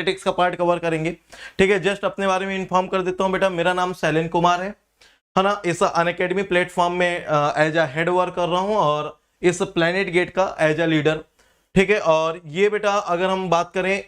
Mathematics का part cover करेंगे। ठीक है, जस्ट अपने बारे में इन्फॉर्म कर देता हूँ बेटा, मेरा नाम शैलेन कुमार है ना। इस अनअकैडमी प्लेटफॉर्म में एज अ हेड वर्क कर रहा हूँ और इस प्लैनेट गेट का एज अ लीडर। ठीक है, और ये बेटा अगर हम बात करें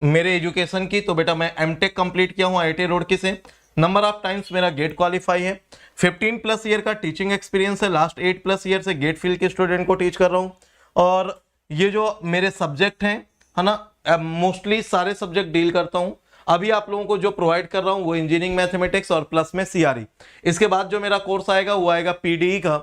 मेरे एजुकेशन की, तो बेटा मैं एमटेक कंप्लीट किया हूँ IIT रुड़की से। नंबर ऑफ टाइम्स मेरा गेट क्वालिफाई है। 15+ ईयर का टीचिंग एक्सपीरियंस है। लास्ट 8+ ईयर से गेट फील्ड के स्टूडेंट को टीच कर रहा हूँ। और ये जो मेरे सब्जेक्ट हैं है ना, मोस्टली सारे सब्जेक्ट डील करता हूँ। अभी आप लोगों को जो प्रोवाइड कर रहा हूँ वो इंजीनियरिंग मैथमेटिक्स और प्लस में CRE। इसके बाद जो मेरा कोर्स आएगा वो आएगा PDE का,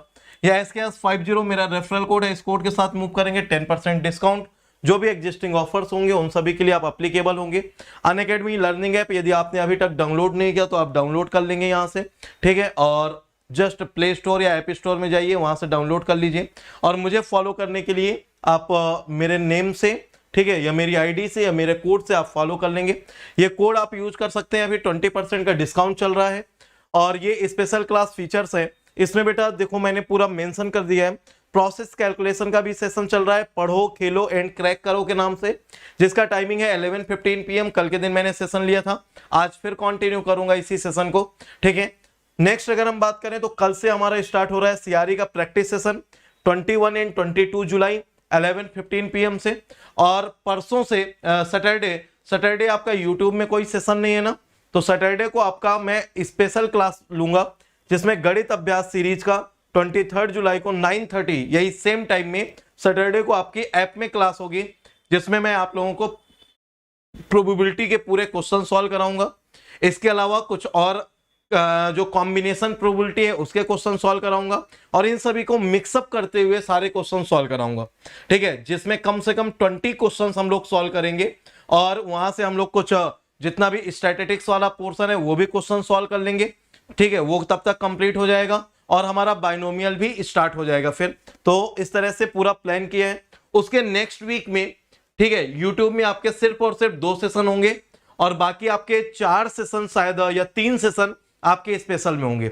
या SKS 50 मेरा रेफरल कोड है। इस कोड के साथ मूव करेंगे 10% डिस्काउंट। जो भी एग्जिस्टिंग ऑफर्स होंगे उन सभी के लिए आप अप्लीकेबल होंगे। अनअकैडमी लर्निंग ऐप यदि आपने अभी तक डाउनलोड नहीं किया तो आप डाउनलोड कर लेंगे यहाँ से। ठीक है, और जस्ट प्ले स्टोर या ऐप स्टोर में जाइए, वहां से डाउनलोड कर लीजिए। और मुझे फॉलो करने के लिए आप मेरे नेम से, ठीक है, या मेरी ID से या मेरे कोड से आप फॉलो कर लेंगे। ये कोड आप यूज कर सकते हैं, अभी 20% का डिस्काउंट चल रहा है। और ये स्पेशल क्लास फीचर्स है। इसमें बेटा देखो मैंने पूरा मेंशन कर दिया है। प्रोसेस कैलकुलेशन का भी सेशन चल रहा है, पढ़ो खेलो एंड क्रैक करो के नाम से, जिसका टाइमिंग है 11:15 PM। कल के दिन मैंने सेशन लिया था, आज फिर कंटिन्यू करूंगा इसी सेशन को। ठीक है, नेक्स्ट अगर हम बात करें तो कल से हमारा स्टार्ट हो रहा है CRE का practice session 21 and 22 July 11:15 PM से। और परसों से सैटरडे आपका यूट्यूब में कोई सेशन नहीं है ना, तो सैटरडे को आपका मैं स्पेशल क्लास लूंगा, जिसमें गणित अभ्यास सीरीज का 23 जुलाई को 9:30 यही सेम टाइम में सैटरडे को आपकी ऐप में क्लास होगी, जिसमें मैं आप लोगों को प्रोबेबिलिटी के पूरे क्वेश्चन सॉल्व कराऊंगा। इसके अलावा कुछ और जो कॉम्बिनेशन प्रोबेबिलिटी है उसके क्वेश्चन सॉल्व कराऊंगा, और इन सभी को मिक्सअप करते हुए सारे क्वेश्चन सॉल्व कराऊंगा। ठीक है, जिसमें कम से कम 20 क्वेश्चन हम लोग सॉल्व करेंगे, और वहां से हम लोग कुछ जितना भी स्टैटिस्टिक्स वाला पोर्शन है वो भी क्वेश्चन सॉल्व कर लेंगे। ठीक है, वो तब तक कंप्लीट हो जाएगा और हमारा बाइनोमियल भी स्टार्ट हो जाएगा फिर। तो इस तरह से पूरा प्लान किया है। उसके नेक्स्ट वीक में, ठीक है, यूट्यूब में आपके सिर्फ और सिर्फ 2 सेशन होंगे, और बाकी आपके 4 सेशन शायद या 3 सेशन आपके स्पेशल में होंगे,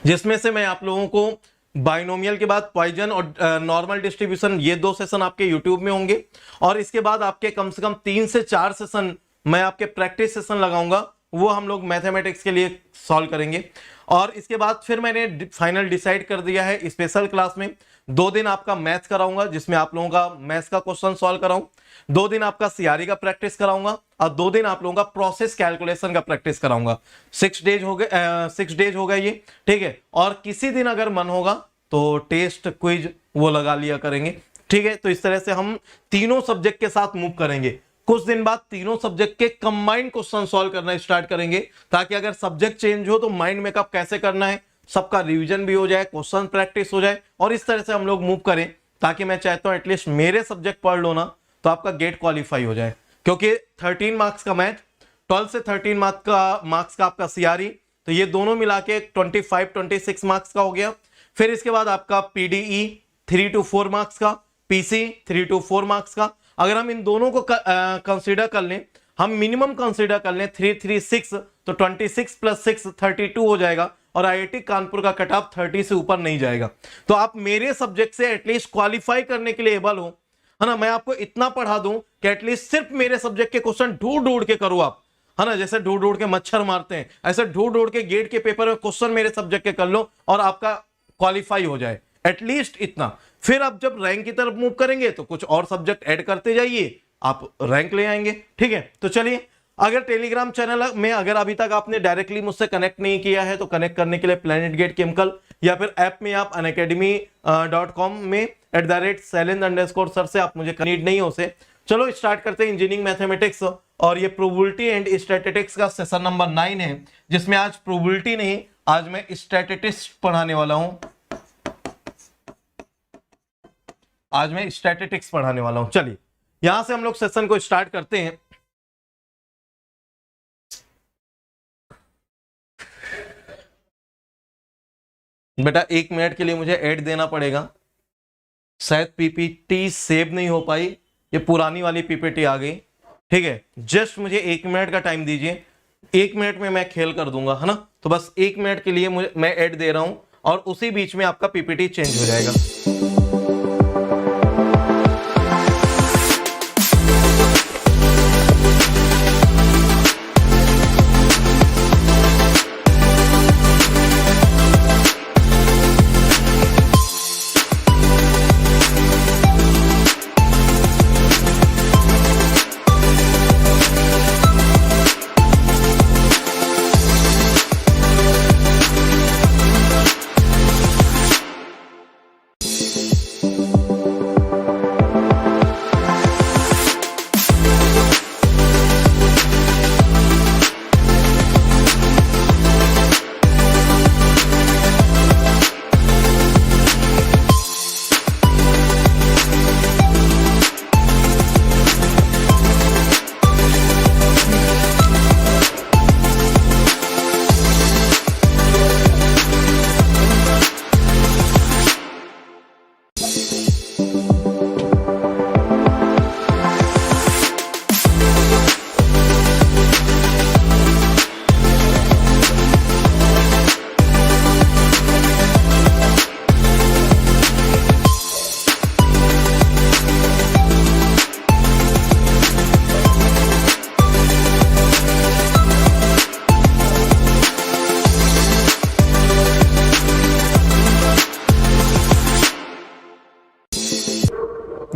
जिसमें से मैं आप लोगों को बाइनोमियल के बाद पॉइजन और नॉर्मल डिस्ट्रीब्यूशन, ये 2 सेशन आपके यूट्यूब में होंगे। और इसके बाद आपके कम से कम 3 से 4 सेशन मैं आपके प्रैक्टिस सेशन लगाऊंगा, वो हम लोग मैथमेटिक्स के लिए सॉल्व करेंगे। और इसके बाद फिर मैंने फाइनल डिसाइड कर दिया है, स्पेशल क्लास में 2 दिन आपका मैथ्स कराऊंगा, जिसमें आप लोगों का मैथ्स का क्वेश्चन सॉल्व कराऊं। 2 दिन आपका CRE का प्रैक्टिस कराऊंगा, और 2 दिन आप लोगों का प्रोसेस कैलकुलेशन का प्रैक्टिस कराऊंगा। 6 डेज हो गए ये। ठीक है, और किसी दिन अगर मन होगा तो टेस्ट क्विज वो लगा लिया करेंगे। ठीक है, तो इस तरह से हम तीनों सब्जेक्ट के साथ मूव करेंगे। कुछ दिन बाद तीनों सब्जेक्ट के कंबाइंड क्वेश्चन सॉल्व करना स्टार्ट करेंगे, ताकि अगर सब्जेक्ट चेंज हो तो माइंड मेकअप कैसे करना है, सबका रिवीजन भी हो जाए, क्वेश्चन प्रैक्टिस हो जाए, और इस तरह से हम लोग मूव करें। ताकि मैं चाहता हूं एटलीस्ट मेरे सब्जेक्ट पढ़ लो ना तो आपका गेट क्वालिफाई हो जाए, क्योंकि 13 मार्क्स का मैथ, 12 से 13 मार्क्स का आपका CRE, तो ये दोनों मिला के 25-26 मार्क्स का हो गया। फिर इसके बाद आपका PDE 3 to 4 मार्क्स का, PC 3 to 4 मार्क्स का। अगर हम इन दोनों को कंसीडर कर लें, हम मिनिमम कंसीडर कर लें 336, तो 26 + 6 32 हो जाएगा, और IIT कानपुर का कट ऑफ 30 से ऊपर नहीं जाएगा। तो आप मेरे सब्जेक्ट से एटलीस्ट क्वालिफाई करने के लिए एबल हो, है ना। मैं आपको इतना पढ़ा दूं कि एटलीस्ट सिर्फ मेरे सब्जेक्ट के क्वेश्चन ढूंढ के करो आप, है ना। जैसे ढूंढ के मच्छर मारते हैं, ऐसे ढूंढ के गेट के पेपर में क्वेश्चन मेरे सब्जेक्ट के कर लो और आपका क्वालिफाई हो जाए, एटलीस्ट इतना। फिर आप जब रैंक की तरफ मूव करेंगे तो कुछ और सब्जेक्ट ऐड करते जाइए, आप रैंक ले आएंगे। ठीक है, तो चलिए, अगर टेलीग्राम चैनल में अगर अभी तक आपने डायरेक्टली मुझसे कनेक्ट नहीं किया है तो कनेक्ट करने के लिए प्लैनेट गेट केमिकल, या फिर ऐप में आप unacademy.com में @shailen_sir से आप मुझे नीड नहीं हो से। चलो स्टार्ट करते हैं इंजीनियरिंग मैथमेटिक्स, और ये प्रोबेबिलिटी एंड स्टैटिस्टिक्स का सेशन नंबर 9 है, जिसमें आज प्रोबेबिलिटी नहीं, आज मैं स्टैटिस्टिक्स पढ़ाने वाला हूं। आज मैं स्टैटिस्टिक्स पढ़ाने वाला हूं। चलिए यहां से हम लोग सेशन को स्टार्ट करते हैं। बेटा 1 मिनट के लिए मुझे ऐड देना पड़ेगा, शायद PPT सेव नहीं हो पाई, ये पुरानी वाली PPT आ गई। ठीक है, जस्ट मुझे 1 मिनट का टाइम दीजिए, 1 मिनट में मैं खेल कर दूंगा, है ना। तो बस 1 मिनट के लिए मैं ऐड दे रहा हूं, और उसी बीच में आपका PPT चेंज हो जाएगा।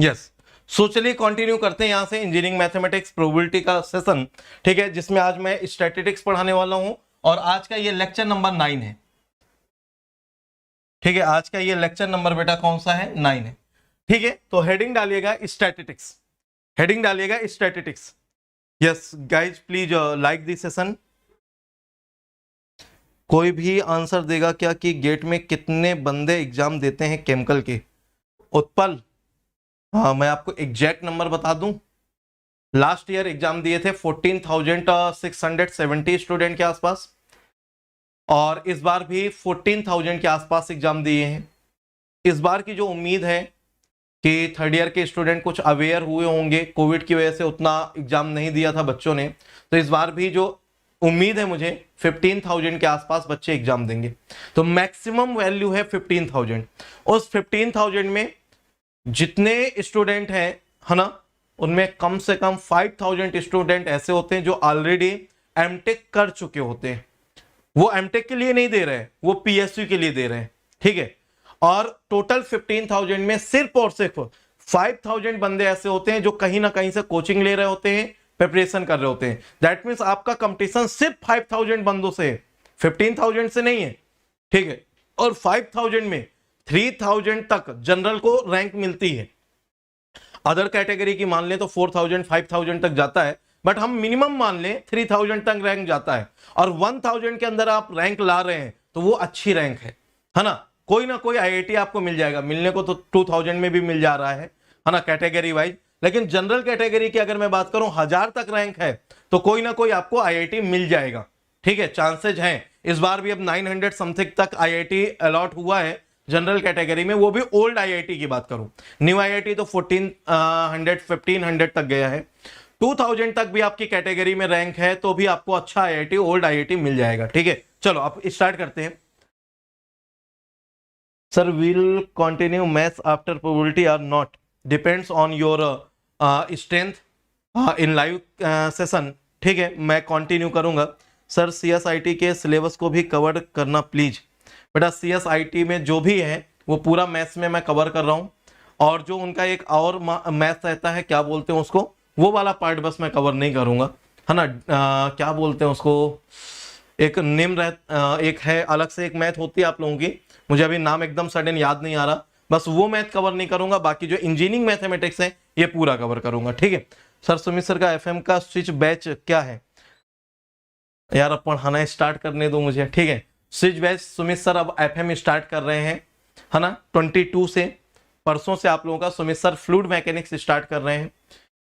यस। सो चलिए कंटिन्यू करते हैं यहां से इंजीनियरिंग मैथमेटिक्स प्रोबेबिलिटी का सेशन, ठीक है, जिसमें आज मैं स्टैटिस्टिक्स पढ़ाने वाला हूं और आज का ये लेक्चर नंबर 9 है। ठीक है, आज का ये लेक्चर नंबर बेटा कौन सा है? 9 है। ठीक है, तो हेडिंग डालिएगा स्टैटिस्टिक्स, हेडिंग डालिएगा statistics. Yes guys, please like this session. कोई भी आंसर देगा क्या कि गेट में कितने बंदे एग्जाम देते हैं केमिकल के? उत्पल, हाँ मैं आपको एग्जैक्ट नंबर बता दूं, लास्ट ईयर एग्जाम दिए थे 14,670 स्टूडेंट के आसपास, और इस बार भी 14,000 के आसपास एग्जाम दिए हैं। इस बार की जो उम्मीद है कि थर्ड ईयर के स्टूडेंट कुछ अवेयर हुए होंगे, कोविड की वजह से उतना एग्जाम नहीं दिया था बच्चों ने, तो इस बार भी जो उम्मीद है मुझे 15,000 के आसपास बच्चे एग्जाम देंगे। तो मैक्सिमम वैल्यू है 15,000। उस 15,000 में जितने स्टूडेंट हैं, है ना, उनमें कम से कम 5,000 स्टूडेंट ऐसे होते हैं जो ऑलरेडी एमटेक कर चुके होते हैं। वो एमटेक के लिए नहीं दे रहे हैं, वो पीएसयू के लिए दे रहे हैं। ठीक है, और टोटल 15,000 में सिर्फ और सिर्फ 5,000 बंदे ऐसे होते हैं जो कहीं ना कहीं से कोचिंग ले रहे होते हैं, प्रिपरेशन कर रहे होते हैं। दैट मीन्स आपका कंपटीशन सिर्फ 5,000 बंदों से है, 15,000 से नहीं है। ठीक है, और 5,000 में 3,000 तक जनरल को रैंक मिलती है। अदर कैटेगरी की मान ले तो 4,000 5,000 तक जाता है, बट हम मिनिमम मान ले 3,000 तक रैंक जाता है। और 1,000 के अंदर आप रैंक ला रहे हैं तो वो अच्छी रैंक है ना। कोई ना कोई आईआईटी आपको मिल जाएगा, मिलने को तो 2,000 में भी मिल जा रहा है ना, कैटेगरी वाइज। लेकिन जनरल कैटेगरी की अगर मैं बात करूं 1,000 तक रैंक है तो कोई ना कोई आपको आईआईटी मिल जाएगा। ठीक है, चांसेज हैं। इस बार भी अब 900 समथिंग तक आईआईटी अलॉट हुआ है जनरल कैटेगरी में, वो भी ओल्ड आईआईटी की बात करूं। न्यू आईआईटी तो 1,400 1,500 तक गया है। 2,000 तक भी आपकी कैटेगरी में रैंक है तो भी आपको अच्छा आईआईटी, ओल्ड आईआईटी मिल जाएगा। ठीक है, चलो अब स्टार्ट करते हैं। Sir will continue maths after probability or not, depends on your strength in live session. ठीक है, मैं कंटिन्यू करूंगा। सर सीएसआईटी के सिलेबस को भी कवर करना प्लीज। बेटा सीएसआईटी में जो भी है वो पूरा मैथ्स में मैं कवर कर रहा हूँ, और जो उनका एक और मैथ्स रहता है, क्या बोलते हैं उसको, वो वाला पार्ट बस मैं कवर नहीं करूंगा, है ना। क्या बोलते हैं उसको, एक एक है अलग से एक मैथ होती है आप लोगों की, मुझे अभी नाम एकदम सडन याद नहीं आ रहा, बस वो मैथ कवर नहीं करूंगा। बाकी जो इंजीनियरिंग मैथमेटिक्स है ये पूरा कवर करूंगा। ठीक है सर। सुमित सर का एफएम का स्विच बैच क्या है? यार अब पढ़ाना स्टार्ट करने दो मुझे। ठीक है, स्विच बैच सुमित सर अब एफएम स्टार्ट कर रहे हैं, है ना, 22 से। परसों से आप लोगों का Sumit sir fluid mechanics start कर रहे हैं,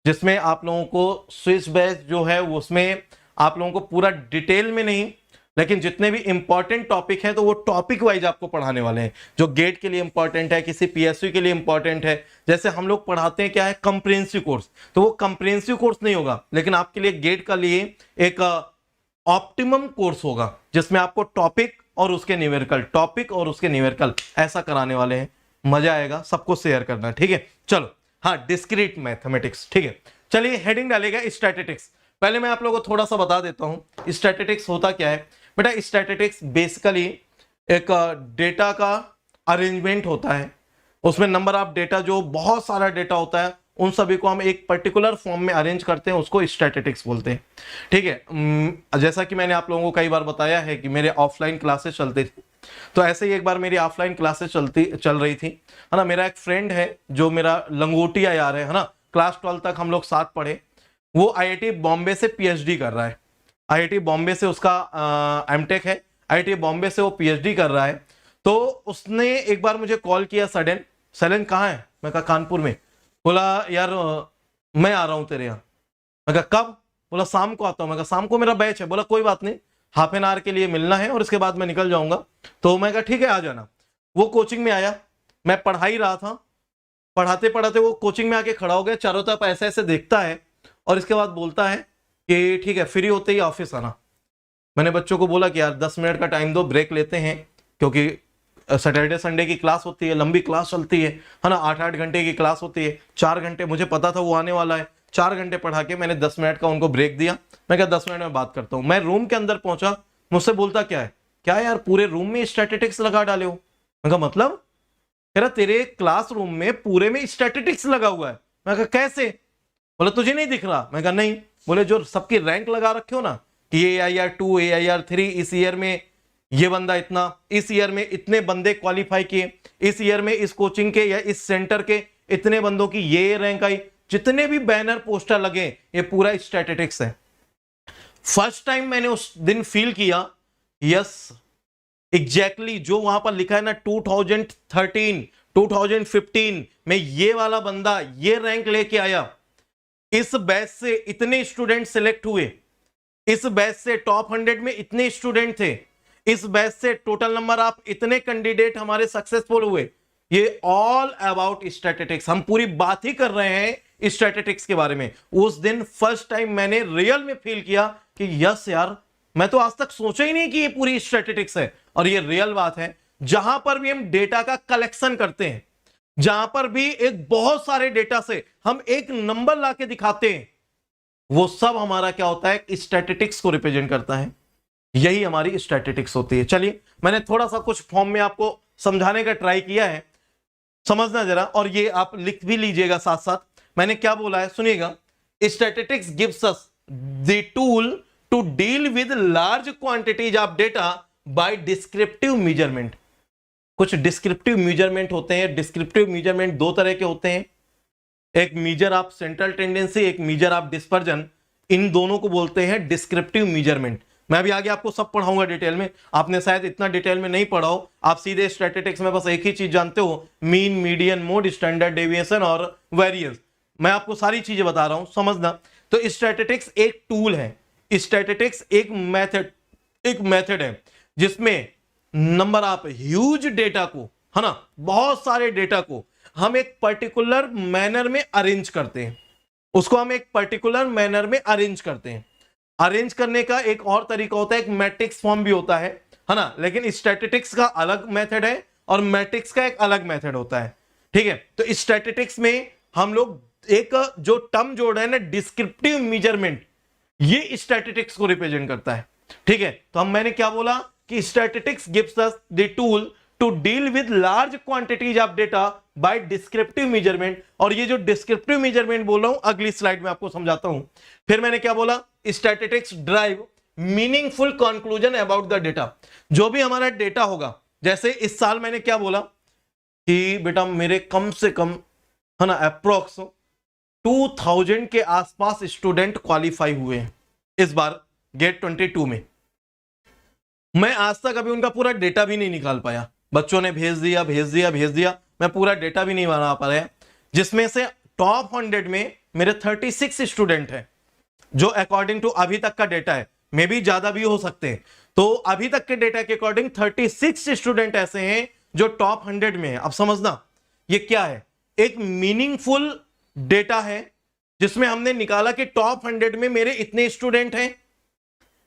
जिसमें आप लोगों को स्विच बैच जो है उसमें आप लोगों को पूरा डिटेल में नहीं, लेकिन जितने भी इंपॉर्टेंट टॉपिक है तो वो टॉपिक वाइज आपको पढ़ाने वाले हैं। जो गेट के लिए इंपॉर्टेंट है, किसी पीएसयू के लिए इंपॉर्टेंट है, जैसे हम लोग पढ़ाते हैं क्या है, कंप्रिहेंसिव कोर्स, तो वो कंप्रिहेंसिव कोर्स नहीं होगा, लेकिन आपके लिए गेट का लिए एक ऑप्टिमम कोर्स होगा, जिसमें आपको टॉपिक और उसके न्यूमेरिकल, टॉपिक और उसके न्यूमेरिकल ऐसा कराने वाले हैं। मजा आएगा, सबको शेयर करना। ठीक है, चलो हाँ, डिस्क्रीट मैथमेटिक्स। ठीक है, चलिए हेडिंग डालेगा स्टैटिस्टिक्स। पहले मैं आप लोगों को थोड़ा सा बता देता हूं स्टैटिस्टिक्स होता क्या है। बेटा स्टैटिस्टिक्स बेसिकली एक डेटा का अरेंजमेंट होता है, उसमें नंबर ऑफ डेटा, जो बहुत सारा डेटा होता है, उन सभी को हम एक पर्टिकुलर फॉर्म में अरेंज करते हैं, उसको स्टैटिस्टिक्स बोलते हैं। ठीक है, जैसा कि मैंने आप लोगों को कई बार बताया है कि मेरे ऑफलाइन क्लासेस चलते थे, तो ऐसे ही एक बार मेरी ऑफलाइन क्लासेस चल रही थी, है ना। मेरा एक फ्रेंड है जो मेरा लंगोटिया यार है ना, क्लास 12 तक हम लोग साथ पढ़े, वो आईआईटी बॉम्बे से पीएचडी कर रहा है। आईआईटी बॉम्बे से उसका एमटेक है, आईआईटी बॉम्बे से वो पीएचडी कर रहा है। तो उसने एक बार मुझे कॉल किया सडन, सैलन कहाँ है? मैं कहा कानपुर में। बोला यार मैं आ रहा हूँ तेरे यहाँ। मैं कहा कब? बोला शाम को आता हूँ। मैं कहा शाम को मेरा बैच है। बोला कोई बात नहीं, हाफ एन आवर के लिए मिलना है और इसके बाद मैं निकल जाऊंगा। तो मैं कहा ठीक है आ जाना। वो कोचिंग में आया, मैं पढ़ा ही रहा था, पढ़ाते पढ़ाते वो कोचिंग में आके खड़ा हो गया, चारों तरफ ऐसे ऐसे देखता है और इसके बाद बोलता है कि ठीक है फ्री होते ही ऑफिस आना। मैंने बच्चों को बोला कि यार 10 मिनट का टाइम दो, ब्रेक लेते हैं, क्योंकि सैटरडे संडे की क्लास होती है, लंबी क्लास चलती है ना, 8-8 घंटे की क्लास होती है, 4 घंटे। मुझे पता था वो आने वाला है, 4 घंटे पढ़ा के मैंने 10 मिनट का उनको ब्रेक दिया। मैं कहा 10 मिनट में बात करता हूँ। मैं रूम के अंदर पहुंचा, मुझसे बोलता क्या है, क्या यार पूरे रूम में स्टैटिस्टिक्स लगा डाले हो? मैं कहा मतलब? कह रहा तेरे क्लासरूम में पूरे में स्टैटिस्टिक्स लगा हुआ है। मैं कहा कैसे? बोले तुझे नहीं दिख रहा? मैं कहा नहीं। बोले जो सबकी रैंक लगा रखे हो ना कि AIR2 AIR3, इस ईयर में ये बंदा इतना, इस ईयर में इतने बंदे क्वालिफाई किए, इस ईयर में इस कोचिंग के या इस सेंटर के इतने बंदों की ये रैंक आई, जितने भी बैनर पोस्टर लगे ये पूरा स्टैटिस्टिक्स है। फर्स्ट टाइम मैंने उस दिन फील किया, यस एग्जैक्टली जो वहां पर लिखा है ना 2013 2015 में ये वाला बंदा ये रैंक लेके आया, इस बैच से इतने स्टूडेंट सिलेक्ट हुए, इस बैच से टॉप 100 में इतने स्टूडेंट थे, इस बैच से टोटल नंबर आप इतने कैंडिडेट हमारे सक्सेसफुल हुए। ये ऑल अबाउट स्टैटिस्टिक्स, हम पूरी बात ही कर रहे हैं स्टैटिस्टिक्स के बारे में। उस दिन फर्स्ट टाइम मैंने रियल में फील किया कि यस यार, मैं तो आज तक सोचा ही नहीं कि ये पूरी स्टैटिस्टिक्स है, और ये रियल बात है। जहां पर भी हम डेटा का कलेक्शन करते हैं, जहां पर भी एक बहुत सारे डेटा से हम एक नंबर लाके दिखाते हैं, वो सब हमारा क्या होता है, स्टैटिस्टिक्स को रिप्रेजेंट करता है। यही हमारी स्टैटिस्टिक्स होती है। चलिए मैंने थोड़ा सा कुछ फॉर्म में आपको समझाने का ट्राई किया है, समझना जरा, और ये आप लिख भी लीजिएगा साथ साथ। मैंने क्या बोला है सुनिएगा, statistics gives us the tool to deal with large quantities of data by descriptive measurement. कुछ डिस्क्रिप्टिव मेजरमेंट होते हैं। डिस्क्रिप्टिव मेजरमेंट दो तरह के होते हैं, एक मेजर ऑफ सेंट्रल टेंडेंसी, एक मेजर ऑफ डिस्पर्जन। इन दोनों को बोलते हैं डिस्क्रिप्टिव मेजरमेंट। मैं अभी आगे आपको सब पढ़ाऊंगा डिटेल में, आपने शायद इतना डिटेल में नहीं पढ़ा हो, आप सीधे स्टैटिस्टिक्स में बस एक ही चीज जानते हो, mean, median, mode, standard deviation और वेरिएंस। मैं आपको सारी चीजें बता रहा हूं, समझना। तो स्टैटिस्टिक्स एक टूल है, स्टैटिस्टिक्स एक मेथड है जिसमें नंबर ऑफ ह्यूज डेटा को, है ना, बहुत सारे डेटा को हम एक पर्टिकुलर मैनर में अरेंज करते हैं, उसको हम एक पर्टिकुलर मैनर में अरेंज करते हैं। अरेंज करने का एक और तरीका होता है, एक मैट्रिक्स फॉर्म भी होता है ना, लेकिन स्टैटिस्टिक्स का अलग मेथड है और मैट्रिक्स का एक अलग मेथड होता है। ठीक है, तो स्टैटिस्टिक्स में हम लोग एक जो टर्म जोड़ है ना, डिस्क्रिप्टिव मेजरमेंट, ये स्टैटिस्टिक्स को रिप्रेजेंट करता है। ठीक है, तो मैंने क्या बोला कि statistics gives us the tool to deal with large quantities of data by descriptive measurement. और ये जो डिस्क्रिप्टिव मेजरमेंट बोल रहा हूं अगली स्लाइड में आपको समझाता हूं। फिर मैंने क्या बोला, statistics drive meaningful conclusion about the data. जो भी हमारा डेटा होगा, जैसे इस साल मैंने क्या बोला कि बेटा मेरे कम से कम, है ना, अप्रोक्स 2000 के आसपास स्टूडेंट क्वालिफाई हुए हैं इस बार गेट 22 में। मैं आज तक अभी उनका पूरा डेटा भी नहीं निकाल पाया, बच्चों ने भेज दिया, मैं पूरा डेटा भी नहीं बना पा रहा, जिसमें से टॉप 100 में मेरे 36 स्टूडेंट हैं, जो अकॉर्डिंग टू अभी तक का डेटा है, मे भी ज्यादा भी हो सकते हैं। तो अभी तक के डेटा के अकॉर्डिंग 36 स्टूडेंट ऐसे हैं जो टॉप 100 में है। अब समझना ये क्या है, एक मीनिंगफुल डेटा है जिसमें हमने निकाला कि टॉप 100 में मेरे इतने स्टूडेंट हैं,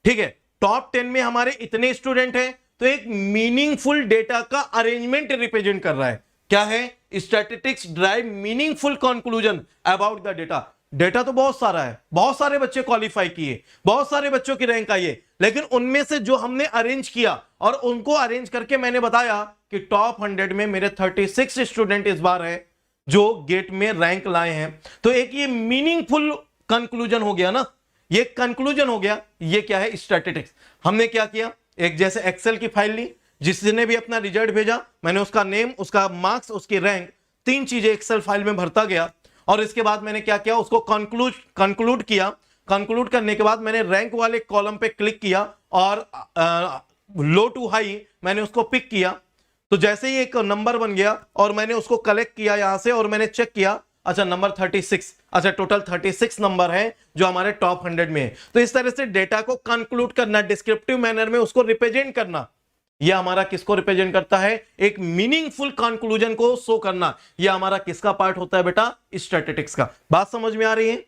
ठीक है, टॉप 10 में हमारे इतने स्टूडेंट हैं। तो एक मीनिंगफुल डेटा का अरेंजमेंट रिप्रेजेंट कर रहा है। क्या है, statistics drive meaningful conclusion about the data. Data तो बहुत सारा है, बहुत सारे बच्चे क्वालिफाई किए, बहुत सारे बच्चों की रैंक आई है, लेकिन उनमें से जो हमने अरेंज किया और उनको अरेंज करके मैंने बताया कि टॉप 100 में मेरे 36 स्टूडेंट इस बार है जो गेट में रैंक लाए हैं। तो एक ये मीनिंगफुल कंक्लूजन हो गया ना, ये कंक्लूजन हो गया। ये क्या है, स्टैटिस्टिक्स। हमने क्या किया, एक जैसे एक्सेल की फाइल ली, जिसने भी अपना रिजल्ट भेजा मैंने उसका नेम, उसका मार्क्स, उसकी रैंक, 3 चीजें एक्सेल फाइल में भरता गया। और इसके बाद मैंने क्या किया, उसको कंक्लूड किया। कंक्लूड करने के बाद मैंने रैंक वाले कॉलम पे क्लिक किया और लो टू हाई मैंने उसको पिक किया। तो जैसे ही एक नंबर बन गया और मैंने उसको कलेक्ट किया यहां से और मैंने चेक किया, अच्छा नंबर 36, अच्छा टोटल 36 नंबर है जो हमारे टॉप 100 में है। तो इस तरह से डेटा को कंक्लूड करना, डिस्क्रिप्टिव मैनर में उसको रिप्रेजेंट करना, यह हमारा किसको रिप्रेजेंट करता है, एक मीनिंगफुल कंक्लूजन को शो करना। यह हमारा किसका पार्ट होता है बेटा, स्टैटिस्टिक्स का। बात समझ में आ रही है?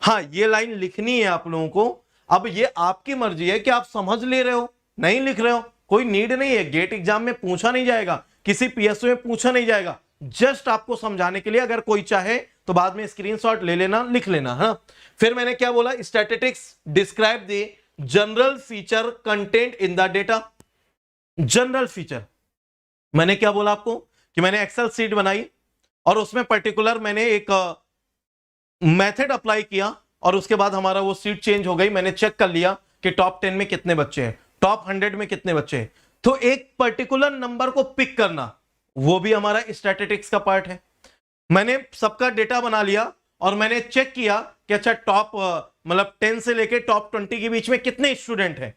हाँ, ये लाइन लिखनी है आप लोगों को। अब ये आपकी मर्जी है कि आप समझ ले रहे हो, नहीं लिख रहे हो, कोई नीड नहीं है। गेट एग्जाम में पूछा नहीं जाएगा, किसी पीएसओ में पूछा नहीं जाएगा, जस्ट आपको समझाने के लिए। अगर कोई चाहे तो बाद में स्क्रीनशॉट ले लेना, लिख लेना। हाँ, फिर मैंने क्या बोला, statistics describe the general feature content in the data. General feature मैंने क्या बोला आपको कि मैंने एक्सेल शीट बनाई और उसमें पर्टिकुलर मैंने एक मेथड अप्लाई किया और उसके बाद हमारा वो सीट चेंज हो गई। मैंने चेक कर लिया कि टॉप 10 में कितने बच्चे हैं, टॉप 100 में कितने बच्चे हैं। तो एक पर्टिकुलर नंबर को पिक करना वो भी हमारा स्टैटिस्टिक्स का पार्ट है। मैंने सबका डेटा बना लिया और मैंने चेक किया कि अच्छा टॉप मतलब 10 से लेके टॉप 20 के बीच में कितने स्टूडेंट हैं।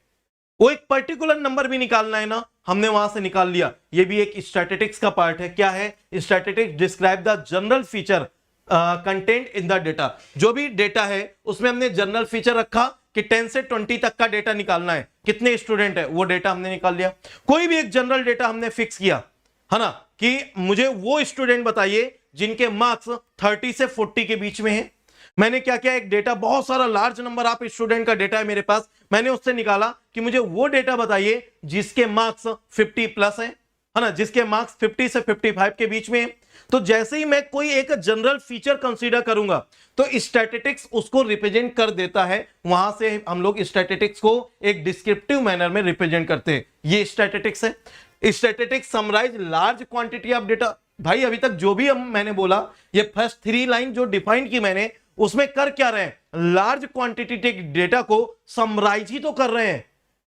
वो एक पर्टिकुलर नंबर भी निकालना है ना, हमने वहां से निकाल लिया। ये भी एक स्टैटिस्टिक्स का पार्ट है। क्या है? Statistics describe the general feature content in the data. जो भी डेटा है उसमें हमने जनरल फीचर रखा कि 10 से 20 तक का डेटा निकालना है, कितने स्टूडेंट है, वो डेटा हमने निकाल लिया। कोई भी एक जनरल डेटा हमने फिक्स किया है ना, कि मुझे वो स्टूडेंट बताइए जिनके मार्क्स 30 से 40 के बीच में है। मैंने क्या किया, एक डेटा, बहुत सारा लार्ज नंबर ऑफ स्टूडेंट का डेटा है मेरे पास, मैंने उससे निकाला कि मुझे वो डेटा बताइए जिसके मार्क्स 50 प्लस है ना, जिसके मार्क्स 50 से 55 के बीच में है। तो जैसे ही मैं कोई एक जनरल फीचर कंसीडर करूंगा तो स्टैटिस्टिक्स उसको रिप्रेजेंट कर देता है। वहां से हम लोग स्टैटिस्टिक्स को एक डिस्क्रिप्टिव मैनर में रिप्रेजेंट करते हैं। ये स्टैटिस्टिक्स है। Statistics summarise large quantity of data. भाई अभी तक जो भी मैंने बोला, ये फर्स्ट 3 लाइन जो डिफाइन की मैंने, उसमें कर क्या रहे हैं? लार्ज क्वांटिटी डेटा को समराइज ही तो कर रहे हैं,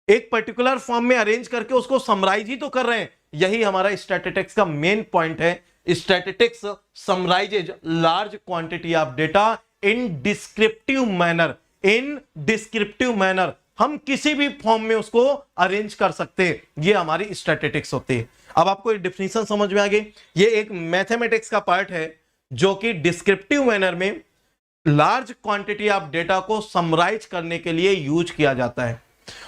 एक पर्टिकुलर फॉर्म में अरेंज करके उसको समराइज ही तो कर रहे हैं। यही हमारा स्टैटिस्टिक्स का मेन पॉइंट है। Statistics summarises large quantity of data in descriptive manner. In descriptive manner हम किसी भी फॉर्म में उसको अरेंज कर सकते हैं। ये हमारी स्टैटिस्टिक्स होती है। अब आपको एक डिफिनेशन समझ में आ गई। ये एक मैथमेटिक्स का पार्ट है जो कि डिस्क्रिप्टिव मैनर में लार्ज क्वांटिटी ऑफ डेटा को समराइज करने के लिए यूज किया जाता है।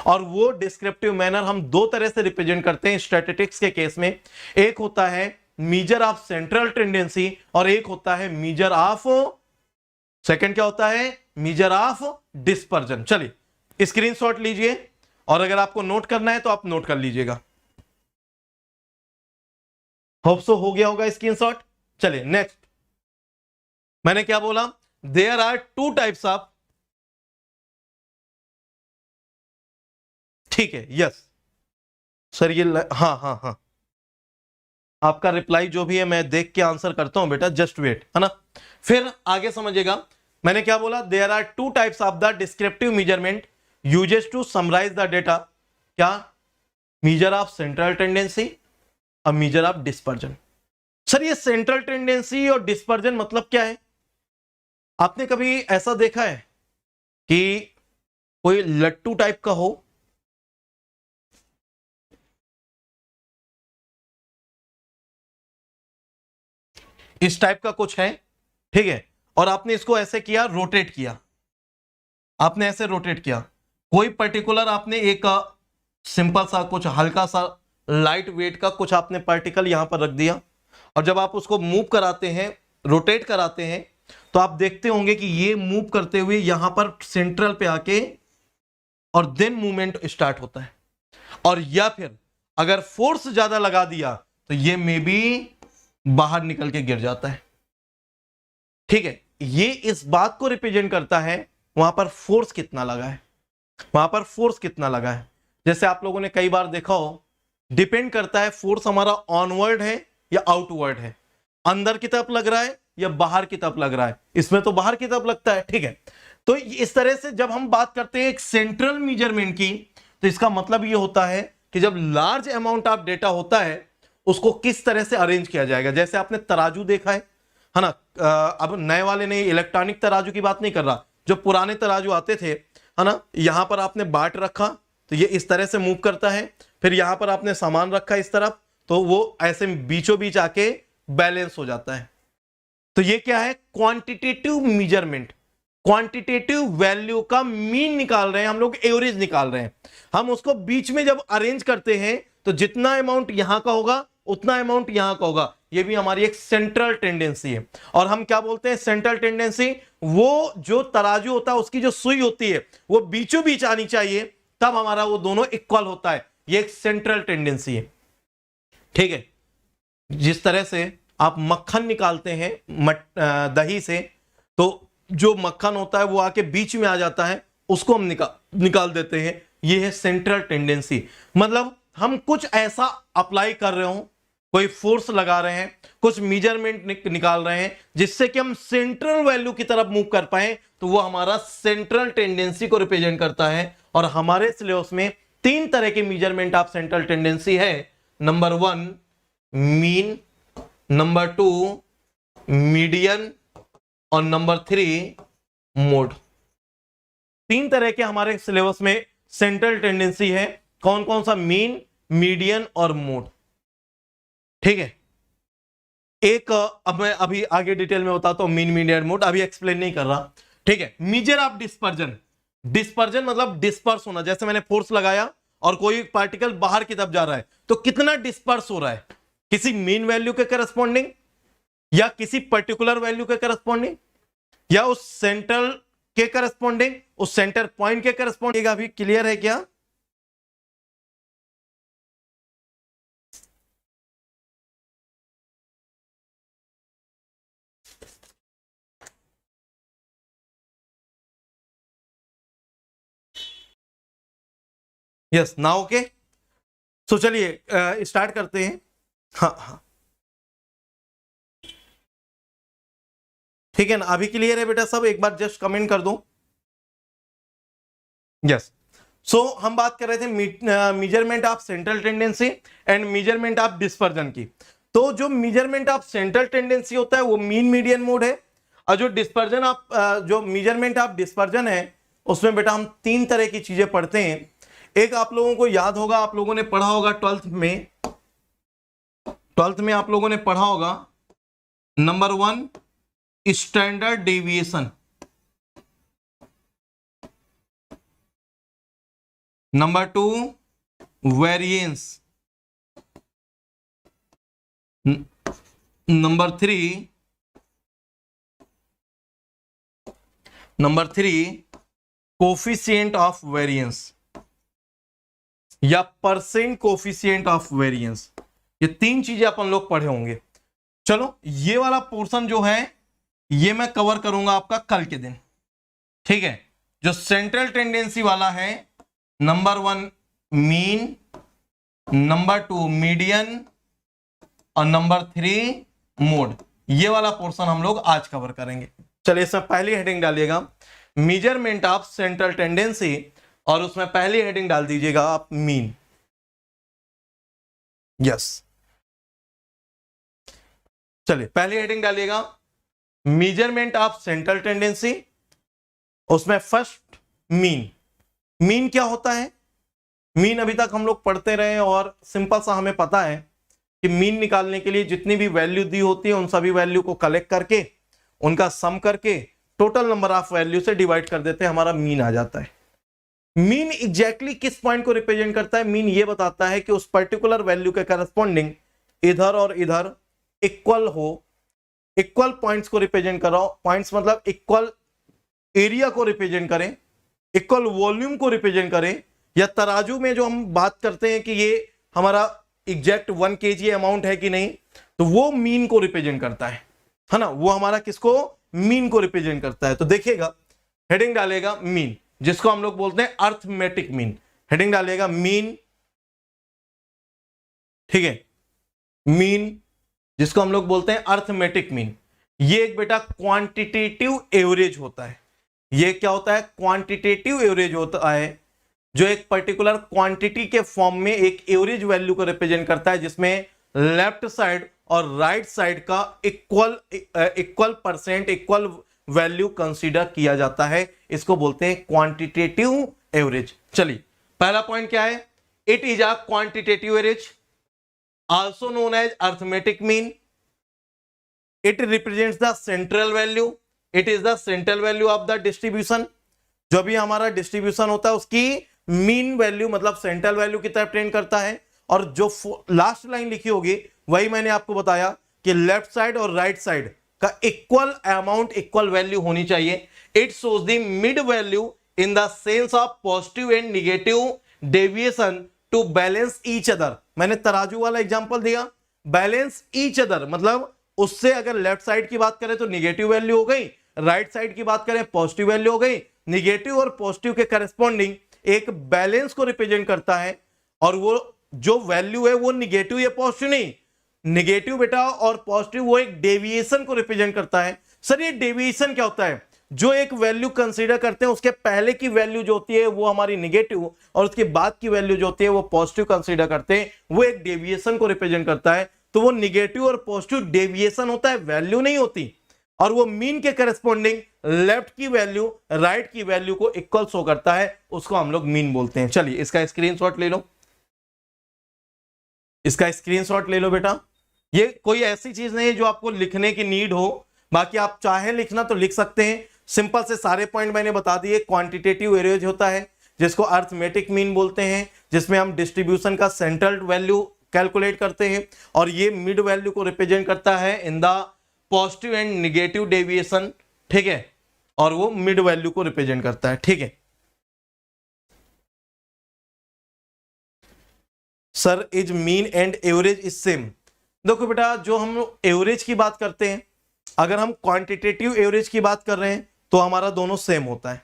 और वो डिस्क्रिप्टिव मैनर हम 2 तरह से रिप्रेजेंट करते हैं स्टैटिस्टिक्स के केस में। एक होता है मीजर ऑफ सेंट्रल टेंडेंसी और एक होता है मीजर ऑफ, सेकंड क्या होता है? Measure of dispersion. चलिए स्क्रीनशॉट लीजिए और अगर आपको नोट करना है तो आप नोट कर लीजिएगा। होप सो हो गया होगा स्क्रीनशॉट। चलिए नेक्स्ट, मैंने क्या बोला? देयर आर 2 टाइप्स ऑफ, ठीक है, यस सर, ये हाँ, आपका रिप्लाई जो भी है मैं देख के आंसर करता हूं बेटा, जस्ट वेट, है ना, फिर आगे समझिएगा। मैंने क्या बोला? There are 2 types of the descriptive measurement uses to summarise the data. क्या? मीजर ऑफ सेंट्रल टेंडेंसी और मीजर ऑफ डिस्पर्जन। सर ये सेंट्रल टेंडेंसी और डिस्पर्जन मतलब क्या है? आपने कभी ऐसा देखा है कि कोई लट्टू टाइप का हो, इस टाइप का कुछ है, ठीक है, और आपने इसको ऐसे किया, रोटेट किया, आपने ऐसे रोटेट किया, कोई पर्टिकुलर आपने एक सिंपल सा कुछ हल्का सा लाइट वेट का कुछ आपने पार्टिकल यहां पर रख दिया, और जब आप उसको मूव कराते हैं, रोटेट कराते हैं, तो आप देखते होंगे कि ये मूव करते हुए यहां पर सेंट्रल पे आके और देन मूवमेंट स्टार्ट होता है। और या फिर अगर फोर्स ज्यादा लगा दिया तो ये मे बी बाहर निकल के गिर जाता है, ठीक है। ये इस बात को रिप्रेजेंट करता है वहां पर फोर्स कितना लगा है, वहां पर फोर्स कितना लगा है। जैसे आप लोगों ने कई बार देखा हो, डिपेंड करता है फोर्स हमारा ऑनवर्ड है या आउटवर्ड है, अंदर की तरफ लग रहा है या बाहर की तरफ लग रहा है। इसमें तो बाहर की तरफ लगता है, ठीक है। तो इस तरह से जब हम बात करते हैं एक सेंट्रल मेजरमेंट की, तो इसका मतलब ये होता है कि जब लार्ज अमाउंट ऑफ डेटा होता है उसको किस तरह से अरेंज किया जाएगा। जैसे आपने तराजू देखा है ना, अब नए वाले नहीं, इलेक्ट्रॉनिक तराजू की बात नहीं कर रहा, जो पुराने तराजू आते थे, है ना, यहां पर आपने बाट रखा तो ये इस तरह से मूव करता है, फिर यहां पर आपने सामान रखा इस तरफ तो वो ऐसे बीचों बीच आके बैलेंस हो जाता है। तो ये क्या है? क्वांटिटेटिव मेजरमेंट, क्वांटिटेटिव वैल्यू का मीन निकाल रहे हैं हम लोग, एवरेज निकाल रहे हैं। हम उसको बीच में जब अरेंज करते हैं तो जितना अमाउंट यहां का होगा उतना अमाउंट यहां का होगा। ये भी हमारी एक सेंट्रल टेंडेंसी है। और हम क्या बोलते हैं सेंट्रल टेंडेंसी? वो जो तराजू होता है उसकी जो सुई होती है वो बीचों बीच आनी चाहिए, तब हमारा वो दोनों इक्वल होता है। ये एक सेंट्रल टेंडेंसी है, ठीक है। जिस तरह से आप मक्खन निकालते हैं दही से, तो जो मक्खन होता है वो आके बीच में आ जाता है, उसको हम निकाल देते हैं। ये है सेंट्रल टेंडेंसी। मतलब हम कुछ ऐसा अप्लाई कर रहे हो कोई फोर्स लगा रहे हैं, कुछ मेजरमेंट निकाल रहे हैं जिससे कि हम सेंट्रल वैल्यू की तरफ मूव कर पाए, तो वो हमारा सेंट्रल टेंडेंसी को रिप्रेजेंट करता है। और हमारे सिलेबस में 3 तरह के मेजरमेंट ऑफ सेंट्रल टेंडेंसी है। नंबर 1 मीन, नंबर 2 मीडियन और नंबर 3 मोड। 3 तरह के हमारे सिलेबस में सेंट्रल टेंडेंसी है। कौन कौन सा? मीन, मीडियन और मोड। ठीक है, एक अब मैं अभी आगे डिटेल में बताता हूं मीन, मीडियन, मोड, अभी एक्सप्लेन नहीं कर रहा। ठीक है, मेजर ऑफ डिस्पर्जन। डिस्पर्जन मतलब डिस्पर्स होना। जैसे मैंने फोर्स लगाया और कोई पार्टिकल बाहर की तरफ जा रहा है तो कितना डिस्पर्स हो रहा है, किसी मीन वैल्यू के करस्पॉन्डिंग या किसी पर्टिकुलर वैल्यू के करस्पॉन्डिंग या उस सेंट्रल के करस्पॉन्डिंग, उस सेंटर पॉइंट के करस्पॉन्डिंग। अभी क्लियर है क्या? Yes, now okay. सो चलिए स्टार्ट करते हैं। हाँ हाँ, ठीक है ना, अभी क्लियर है बेटा सब? एक बार जस्ट कमेंट कर दो। यस। सो हम बात कर रहे थे measurement of central tendency and measurement of dispersion की। तो जो मेजरमेंट ऑफ सेंट्रल टेंडेंसी होता है वो मीन, मीडियन, मोड है। और जो डिस्पर्जन ऑफ जो मेजरमेंट ऑफ डिस्पर्जन है उसमें बेटा हम 3 तरह की चीजें पढ़ते हैं। एक आप लोगों को याद होगा, आप लोगों ने पढ़ा होगा 12th में आप लोगों ने पढ़ा होगा, number 1 standard deviation, number 2 variance, number 3 coefficient of variance या परसेंट कोफिशिएंट ऑफ वेरिएंस। ये 3 चीजें अपन लोग पढ़े होंगे। चलो ये वाला पोर्शन जो है ये मैं कवर करूंगा आपका कल के दिन। ठीक है, जो सेंट्रल टेंडेंसी वाला है, नंबर 1 मीन, नंबर 2 मीडियन और नंबर 3 मोड, ये वाला पोर्शन हम लोग आज कवर करेंगे। चलिए इसमें पहली हेडिंग डालिएगा मेजरमेंट ऑफ सेंट्रल टेंडेंसी और उसमें पहली हेडिंग डाल दीजिएगा आप मीन। यस, चलिए पहली हेडिंग डालिएगा मेजरमेंट ऑफ सेंट्रल टेंडेंसी, उसमें फर्स्ट मीन। मीन क्या होता है? मीन अभी तक हम लोग पढ़ते रहे और सिंपल सा हमें पता है कि मीन निकालने के लिए जितनी भी वैल्यू दी होती है उन सभी वैल्यू को कलेक्ट करके उनका सम करके टोटल नंबर ऑफ वैल्यू से डिवाइड कर देते हैं, हमारा मीन आ जाता है। मीन एग्जैक्टली किस पॉइंट को रिप्रेजेंट करता है? मीन ये बताता है कि उस पर्टिकुलर वैल्यू के करस्पॉन्डिंग इधर और इधर इक्वल हो, इक्वल पॉइंट्स को रिप्रेजेंट करो। पॉइंट्स मतलब इक्वल एरिया को रिप्रेजेंट करें, इक्वल वॉल्यूम को रिप्रेजेंट करें, या तराजू में जो हम बात करते हैं कि ये हमारा एग्जैक्ट 1 kg अमाउंट है कि नहीं, तो वो मीन को रिप्रेजेंट करता है ना। वो हमारा किसको? मीन को रिप्रेजेंट करता है। तो देखिएगा हेडिंग डालेगा मीन, जिसको हम लोग बोलते हैं अर्थमेटिक मीन। हेडिंग डालेगा मीन, ठीक है, मीन जिसको हम लोग बोलते हैं अर्थमेटिक मीन। ये एक बेटा क्वांटिटेटिव एवरेज होता है। ये क्या होता है? क्वांटिटेटिव एवरेज होता है, जो एक पर्टिकुलर क्वांटिटी के फॉर्म में एक एवरेज वैल्यू को रिप्रेजेंट करता है, जिसमें लेफ्ट साइड और राइट साइड का equal percent, equal value consider किया जाता है। इसको बोलते हैं क्वांटिटेटिव एवरेज। चलिए पहला पॉइंट क्या है? It is a quantitative average also known as arithmetic mean. It represents the central value, it is the central value of the distribution. जो भी हमारा डिस्ट्रीब्यूशन होता है उसकी मीन वैल्यू मतलब सेंट्रल वैल्यू की तरफ ट्रेंड करता है। और जो लास्ट लाइन लिखी होगी वही मैंने आपको बताया कि लेफ्ट साइड और राइट साइड का इक्वल अमाउंट, इक्वल वैल्यू होनी चाहिए। It shows the mid value in the sense of positive and negative deviation to balance each other. मैंने तराजू वाला एग्जांपल दिया, बैलेंस ईच अदर मतलब उससे अगर लेफ्ट साइड की बात करें तो नेगेटिव वैल्यू हो गई, राइट साइड की बात करें पॉजिटिव वैल्यू हो गई। नेगेटिव और पॉजिटिव के करस्पॉन्डिंग एक बैलेंस को रिप्रेजेंट करता है, और वो जो वैल्यू है वो नेगेटिव या पॉजिटिव नहीं, निगेटिव बेटा और पॉजिटिव वो एक डेविएशन को रिप्रेजेंट करता है। सर ये डेविएशन क्या होता है? जो एक वैल्यू कंसीडर करते हैं उसके पहले की वैल्यू जो होती है वो हमारी निगेटिव और उसके बाद की वैल्यू जो होती है वो पॉजिटिव कंसीडर करते हैं, वो एक डेविएशन को रिप्रेजेंट करता है। तो वो निगेटिव और पॉजिटिव डेविएशन होता है, वैल्यू नहीं होती। और वो मीन के करस्पॉन्डिंग लेफ्ट की वैल्यू राइट की वैल्यू को इक्वल शो करता है, उसको हम लोग मीन बोलते हैं। चलिए इसका स्क्रीनशॉट ले लो, इसका स्क्रीनशॉट ले लो बेटा। ये कोई ऐसी चीज नहीं है जो आपको लिखने की नीड हो, बाकी आप चाहे लिखना तो लिख सकते हैं। सिंपल से सारे पॉइंट मैंने बता दिए। क्वांटिटेटिव एवरेज होता है जिसको अर्थमेटिक मीन बोलते हैं, जिसमें हम डिस्ट्रीब्यूशन का सेंट्रल वैल्यू कैलकुलेट करते हैं, और ये मिड वैल्यू को रिप्रेजेंट करता है in the positive and negative deviation, ठीक है, और वो मिड वैल्यू को रिप्रेजेंट करता है, ठीक है। Sir is mean and average is same. देखो बेटा, जो हम एवरेज की बात करते हैं, अगर हम क्वांटिटेटिव एवरेज की बात कर रहे हैं तो हमारा दोनों सेम होता है,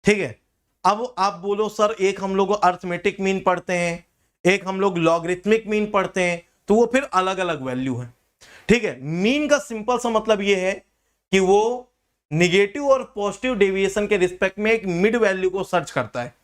ठीक है। अब आप बोलो सर एक हम लोग अर्थमेटिक मीन पढ़ते हैं, एक हम लोग लॉगरिथमिक मीन पढ़ते हैं, तो वो फिर अलग अलग वैल्यू है, ठीक है। मीन का सिंपल सा मतलब ये है कि वो निगेटिव और पॉजिटिव डेविएशन के रिस्पेक्ट में एक मिड वैल्यू को सर्च करता है,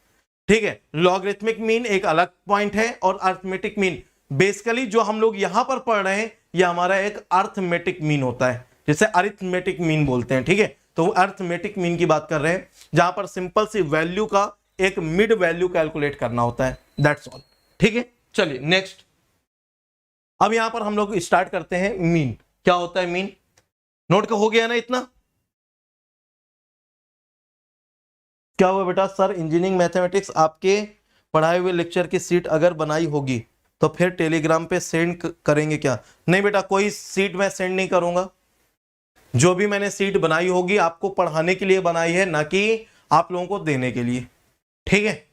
ठीक है। लॉगरिथमिक मीन एक अलग पॉइंट है और अर्थमेटिक मीन बेसिकली जो हम लोग यहां पर पढ़ रहे हैं ये हमारा एक अर्थमेटिक मीन होता है, जिसे अरिथमेटिक मीन बोलते हैं, ठीक है। तो अर्थमेटिक मीन की बात कर रहे हैं जहां पर सिंपल सी वैल्यू का एक मिड वैल्यू कैलकुलेट करना होता है, दैट्स ऑल, ठीक है। चलिए नेक्स्ट, अब यहां पर हम लोग स्टार्ट करते हैं मीन। क्या होता है मीन? नोट का हो गया ना इतना? क्या हुआ बेटा? सर इंजीनियरिंग मैथमेटिक्स आपके पढ़ाए हुए लेक्चर की सीट अगर बनाई होगी तो फिर टेलीग्राम पे सेंड करेंगे क्या? नहीं बेटा, कोई सीट मैं सेंड नहीं करूंगा। जो भी मैंने सीट बनाई होगी आपको पढ़ाने के लिए बनाई है, ना कि आप लोगों को देने के लिए, ठीक है।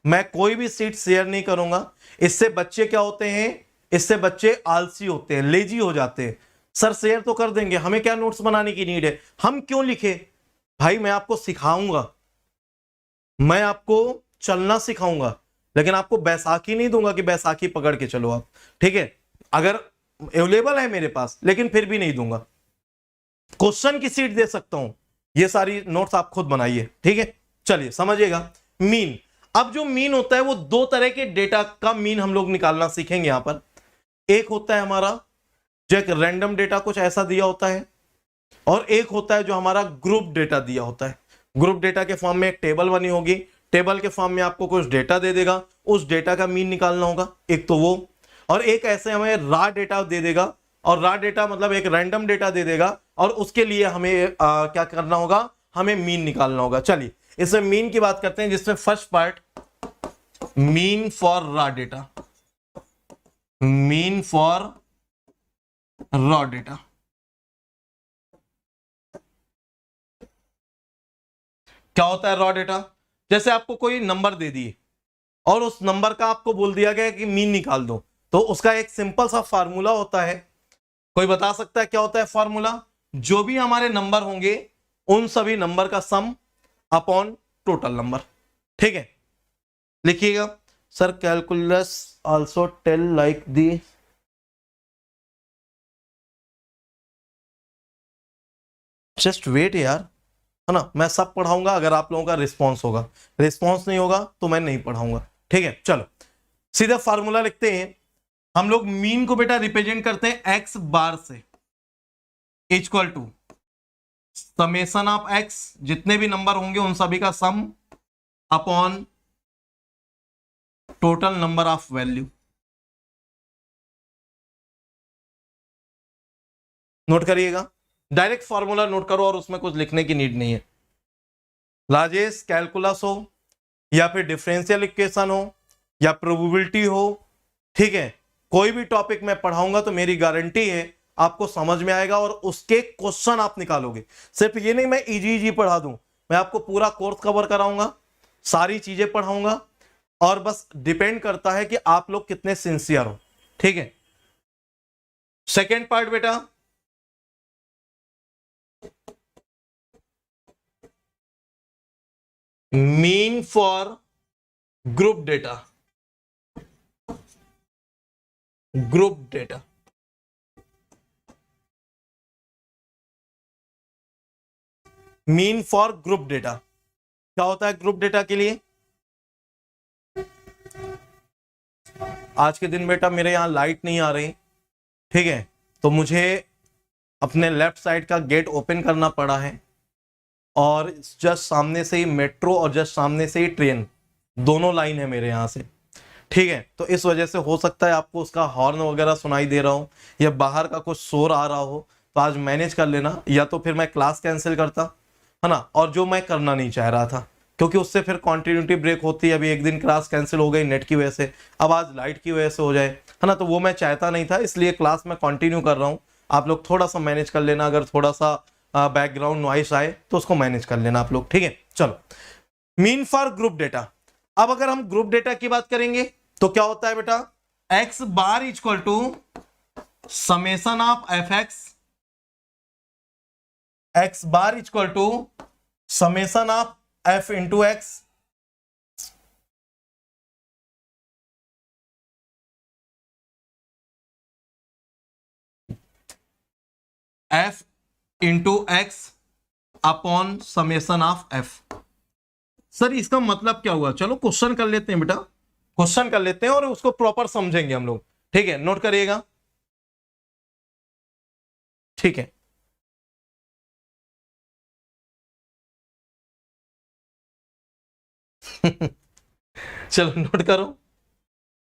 मैं कोई भी सीट शेयर नहीं करूंगा। इससे बच्चे क्या होते हैं? इससे बच्चे आलसी होते हैं, लेजी हो जाते हैं। सर शेयर तो कर देंगे, हमें क्या नोट्स बनाने की नीड है, हम क्यों लिखे? भाई मैं आपको सिखाऊंगा, मैं आपको चलना सिखाऊंगा, लेकिन आपको बैसाखी नहीं दूंगा कि बैसाखी पकड़ के चलो आप, ठीक है। अगर अवेलेबल है मेरे पास, लेकिन फिर भी नहीं दूंगा। क्वेश्चन की सीट दे सकता हूं, ये सारी नोट्स आप खुद बनाइए, ठीक है। चलिए समझिएगा मीन। अब जो मीन होता है वो दो तरह के डेटा का मीन हम लोग निकालना सीखेंगे यहां पर। एक होता है हमारा जो एक रैंडम डेटा कुछ ऐसा दिया होता है, और एक होता है जो हमारा ग्रुप डेटा दिया होता है। ग्रुप डेटा के फॉर्म में एक टेबल बनी होगी, टेबल के फॉर्म में आपको कुछ डेटा दे देगा, उस डेटा का मीन निकालना होगा, एक तो वो। और एक ऐसे हमें रा डेटा दे देगा, और रा डेटा मतलब एक रैंडम डेटा दे देगा, और उसके लिए हमें क्या करना होगा? हमें मीन निकालना होगा। चलिए इसमें मीन की बात करते हैं, जिसमें फर्स्ट पार्ट मीन फॉर रा data, mean for raw data. क्या होता है रॉ डेटा? जैसे आपको कोई नंबर दे दिए और उस नंबर का आपको बोल दिया गया कि मीन निकाल दो, तो उसका एक सिंपल सा फार्मूला होता है। कोई बता सकता है क्या होता है फार्मूला? जो भी हमारे नंबर होंगे उन सभी नंबर का सम अपॉन टोटल नंबर, ठीक है। लिखिएगा sir calculus also tell like the, just wait यार, है ना। मैं सब पढ़ाऊंगा अगर आप लोगों का रिस्पॉन्स होगा, रिस्पॉन्स नहीं होगा तो मैं नहीं पढ़ाऊंगा, ठीक है। चलो सीधा फार्मूला लिखते हैं। हम लोग मीन को बेटा रिप्रेजेंट करते हैं एक्स बार से, equal to summation of x, जितने भी नंबर होंगे उन सभी का sum upon total number of value. Note करिएगा, डायरेक्ट फॉर्मूला नोट करो और उसमें कुछ लिखने की नीड नहीं है। राजेश कैलकुलस हो या फिर डिफरेंशियल इक्वेशन हो या प्रोबेबिलिटी हो, ठीक है, कोई भी टॉपिक मैं पढ़ाऊंगा तो मेरी गारंटी है आपको समझ में आएगा और उसके क्वेश्चन आप निकालोगे। सिर्फ ये नहीं मैं इजी इजी पढ़ा दूं, मैं आपको पूरा कोर्स कवर कराऊंगा, सारी चीजें पढ़ाऊंगा, और बस डिपेंड करता है कि आप लोग कितने सिंसियर हो, ठीक है। सेकेंड पार्ट बेटा mean for group data, group data, mean for group data. क्या होता है ग्रुप डेटा के लिए? आज के दिन बेटा मेरे यहां लाइट नहीं आ रही, ठीक है, तो मुझे अपने लेफ्ट साइड का गेट ओपन करना पड़ा है और जस्ट सामने से ही मेट्रो और जस्ट सामने से ही ट्रेन, दोनों लाइन है मेरे यहाँ से, ठीक है। तो इस वजह से हो सकता है आपको उसका हॉर्न वगैरह सुनाई दे रहा हो या बाहर का कुछ शोर आ रहा हो, तो आज मैनेज कर लेना, या तो फिर मैं क्लास कैंसिल करता, है ना, और जो मैं करना नहीं चाह रहा था, क्योंकि उससे फिर कॉन्टिन्यूटी ब्रेक होती है। अभी एक दिन क्लास कैंसिल हो गई नेट की वजह से, अब आज लाइट की वजह से हो जाए, है ना, तो वो मैं चाहता नहीं था, इसलिए क्लास में कंटिन्यू कर रहा हूँ। आप लोग थोड़ा सा मैनेज कर लेना, अगर थोड़ा सा बैकग्राउंड नॉइस आए तो उसको मैनेज कर लेना आप लोग, ठीक है। चलो, मीन फॉर ग्रुप डेटा। अब अगर हम ग्रुप डेटा की बात करेंगे तो क्या होता है बेटा, x bar equal to summation of f x bar equal to summation of f into x f into x upon summation of f. Sir इसका मतलब क्या हुआ? चलो क्वेश्चन कर लेते हैं बेटा, क्वेश्चन कर लेते हैं और उसको प्रॉपर समझेंगे हम लोग, ठीक है, नोट करिएगा, ठीक है। चलो नोट करो,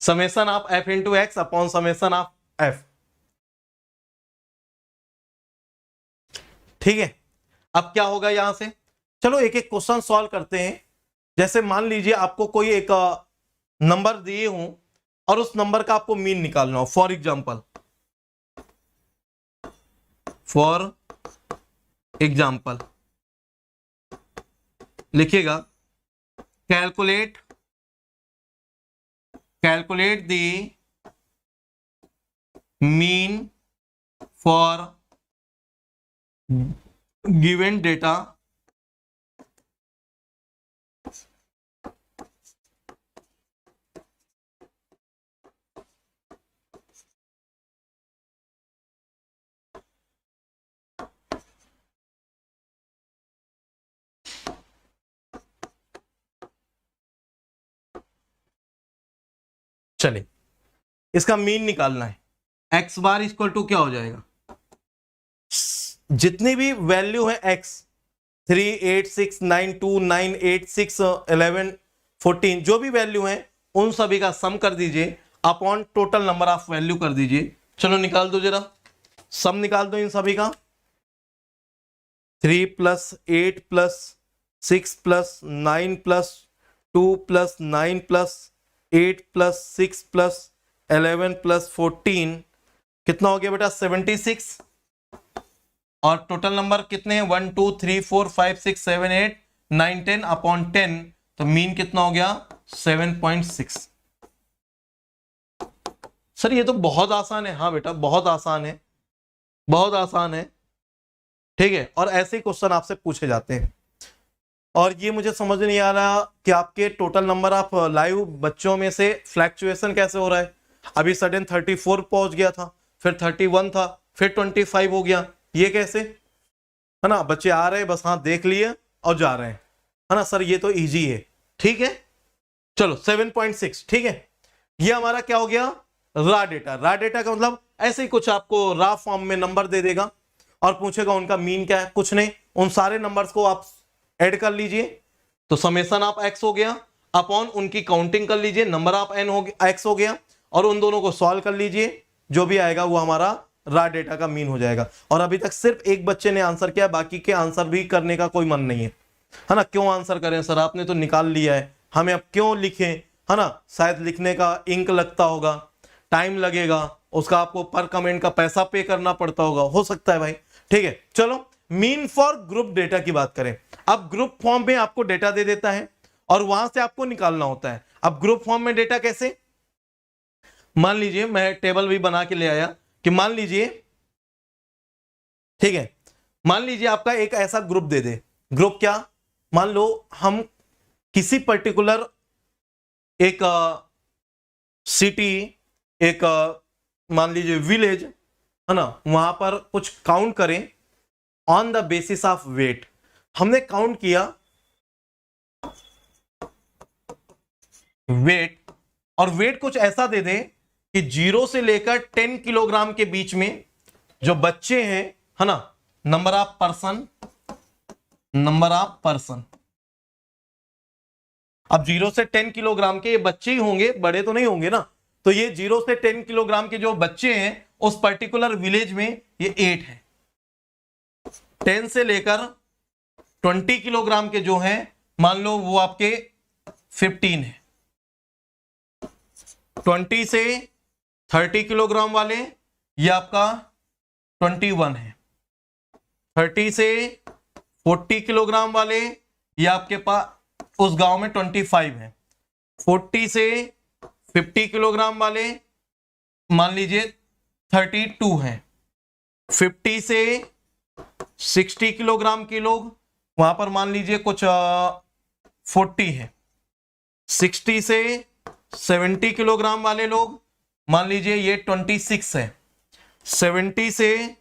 summation of f into x upon summation of F, ठीक है। अब क्या होगा यहां से, चलो एक एक क्वेश्चन सॉल्व करते हैं। जैसे मान लीजिए आपको कोई एक नंबर दिए हूं और उस नंबर का आपको मीन निकालना हो। फॉर एग्जाम्पल लिखिएगा, calculate the mean for given data चलिए इसका मीन निकालना है। एक्स बार इक्वल टू क्या हो जाएगा, जितनी भी वैल्यू है एक्स, 3, 8, 6, 9, 2, 9, 8, 6, 11, 14, जो भी वैल्यू है उन सभी का सम कर दीजिए upon total number of value कर दीजिए। चलो निकाल दो जरा, सम निकाल दो इन सभी का। 3 + 8 + 6 + 9 + 2 + 9 + 8 + 6 + 11 + 14 कितना हो गया बेटा, 76। और टोटल नंबर कितने हैं, 1 2 3 4 5 6 7 8 9 10 अपॉन 10, तो मीन कितना हो गया, 7.6। सर ये तो बहुत आसान है। हाँ बेटा बहुत आसान है, बहुत आसान है, ठीक है। और ऐसे ही क्वेश्चन आपसे पूछे जाते हैं। और ये मुझे समझ नहीं आ रहा कि आपके टोटल नंबर ऑफ लाइव बच्चों में से फ्लैक्चुएशन कैसे हो रहा है। अभी सडन 34 पहुंच गया था, फिर 31 था, फिर 25 हो गया, ये कैसे, है ना। बच्चे आ रहे हैं बस, हाँ देख लिए और जा रहे हैं, है ना। सर ये तो इजी है, ठीक है। चलो 7.6, ठीक है। ये हमारा क्या हो गया, रा डेटा। रा डेटा का मतलब ऐसे ही कुछ आपको रा फॉर्म में नंबर दे देगा और पूछेगा उनका मीन क्या है, कुछ नहीं, उन सारे नंबर्स को आप ऐड कर लीजिए, तो समेशन ऑफ एक्स हो गया अपॉन उनकी काउंटिंग कर लीजिए, नंबर ऑफ एन हो गया, एक्स हो गया, और उन दोनों को सॉल्व कर लीजिए, जो भी आएगा वो हमारा रा डेटा का मीन हो जाएगा। और अभी तक सिर्फ एक बच्चे ने आंसर किया, बाकी के आंसर भी करने का कोई मन नहीं है ना। क्यों आंसर करें सर, आपने तो निकाल लिया है, हमें अब क्यों लिखें, है ना। शायद लिखने का इंक लगता होगा, टाइम लगेगा, उसका आपको पर कमेंट का पैसा पे करना पड़ता होगा, हो सकता है भाई, ठीक है। चलो मीन फॉर ग्रुप डेटा की बात करें। अब ग्रुप फॉर्म में आपको डेटा दे देता है और वहां से आपको निकालना होता है। अब ग्रुप फॉर्म में डेटा कैसे, मान लीजिए मैं टेबल भी बना के ले आया कि मान लीजिए, ठीक है, मान लीजिए आपका एक ऐसा ग्रुप दे दे। ग्रुप क्या, मान लो हम किसी पर्टिकुलर एक सिटी, एक मान लीजिए विलेज, है ना, वहां पर कुछ काउंट करें on the basis of weight. हमने काउंट किया वेट, और वेट कुछ ऐसा दे दे कि 0 से लेकर 10 किलोग्राम के बीच में जो बच्चे हैं, है ना, नंबर ऑफ पर्सन। अब 0 से 10 किलोग्राम के ये बच्चे ही होंगे, बड़े तो नहीं होंगे ना, तो ये 0 से 10 किलोग्राम के जो बच्चे हैं उस पर्टिकुलर विलेज में ये 8 है। 10 से लेकर 20 किलोग्राम के जो हैं मान लो वो आपके 15 है। 20 से 30 किलोग्राम वाले ये आपका 21 है। 30 से 40 किलोग्राम वाले ये आपके पास उस गांव में 25 है। 40 से 50 किलोग्राम वाले मान लीजिए 32 है। 50 से 60 किलोग्राम के लोग वहां पर मान लीजिए कुछ 40 है। 60 से 70 किलोग्राम वाले लोग मान लीजिए ये 26 है। 70 से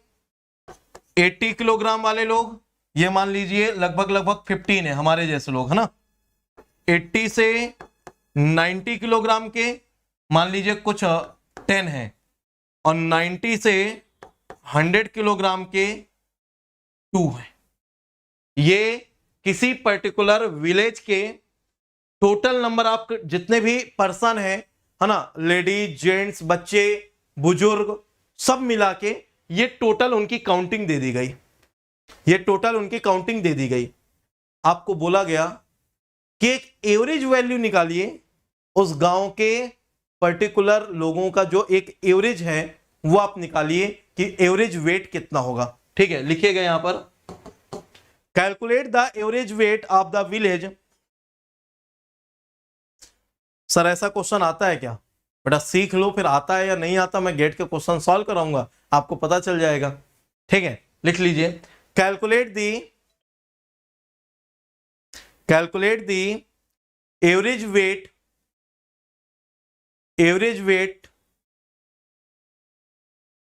80 किलोग्राम वाले लोग ये मान लीजिए लगभग 15 है, हमारे जैसे लोग, है ना। 80 से 90 किलोग्राम के मान लीजिए कुछ 10 है, और 90 से 100 किलोग्राम के 2 है। ये किसी पर्टिकुलर विलेज के टोटल नंबर ऑफ जितने भी पर्सन है ना, लेडीज, जेंट्स, बच्चे, बुजुर्ग, सब मिला के ये टोटल उनकी काउंटिंग दे दी गई। ये टोटल उनकी काउंटिंग दे दी गई। आपको बोला गया कि एक एवरेज वैल्यू निकालिए उस गांव के पर्टिकुलर लोगों का, जो एक एवरेज है वो आप निकालिए कि एवरेज वेट कितना होगा। ठीक है, लिखिएगा यहां पर, calculate the average weight of the village. Sir ऐसा क्वेश्चन आता है क्या? बेटा सीख लो, फिर आता है या नहीं आता मैं गेट के क्वेश्चन सॉल्व कराऊंगा, आपको पता चल जाएगा। ठीक है, लिख लीजिए, calculate the average weight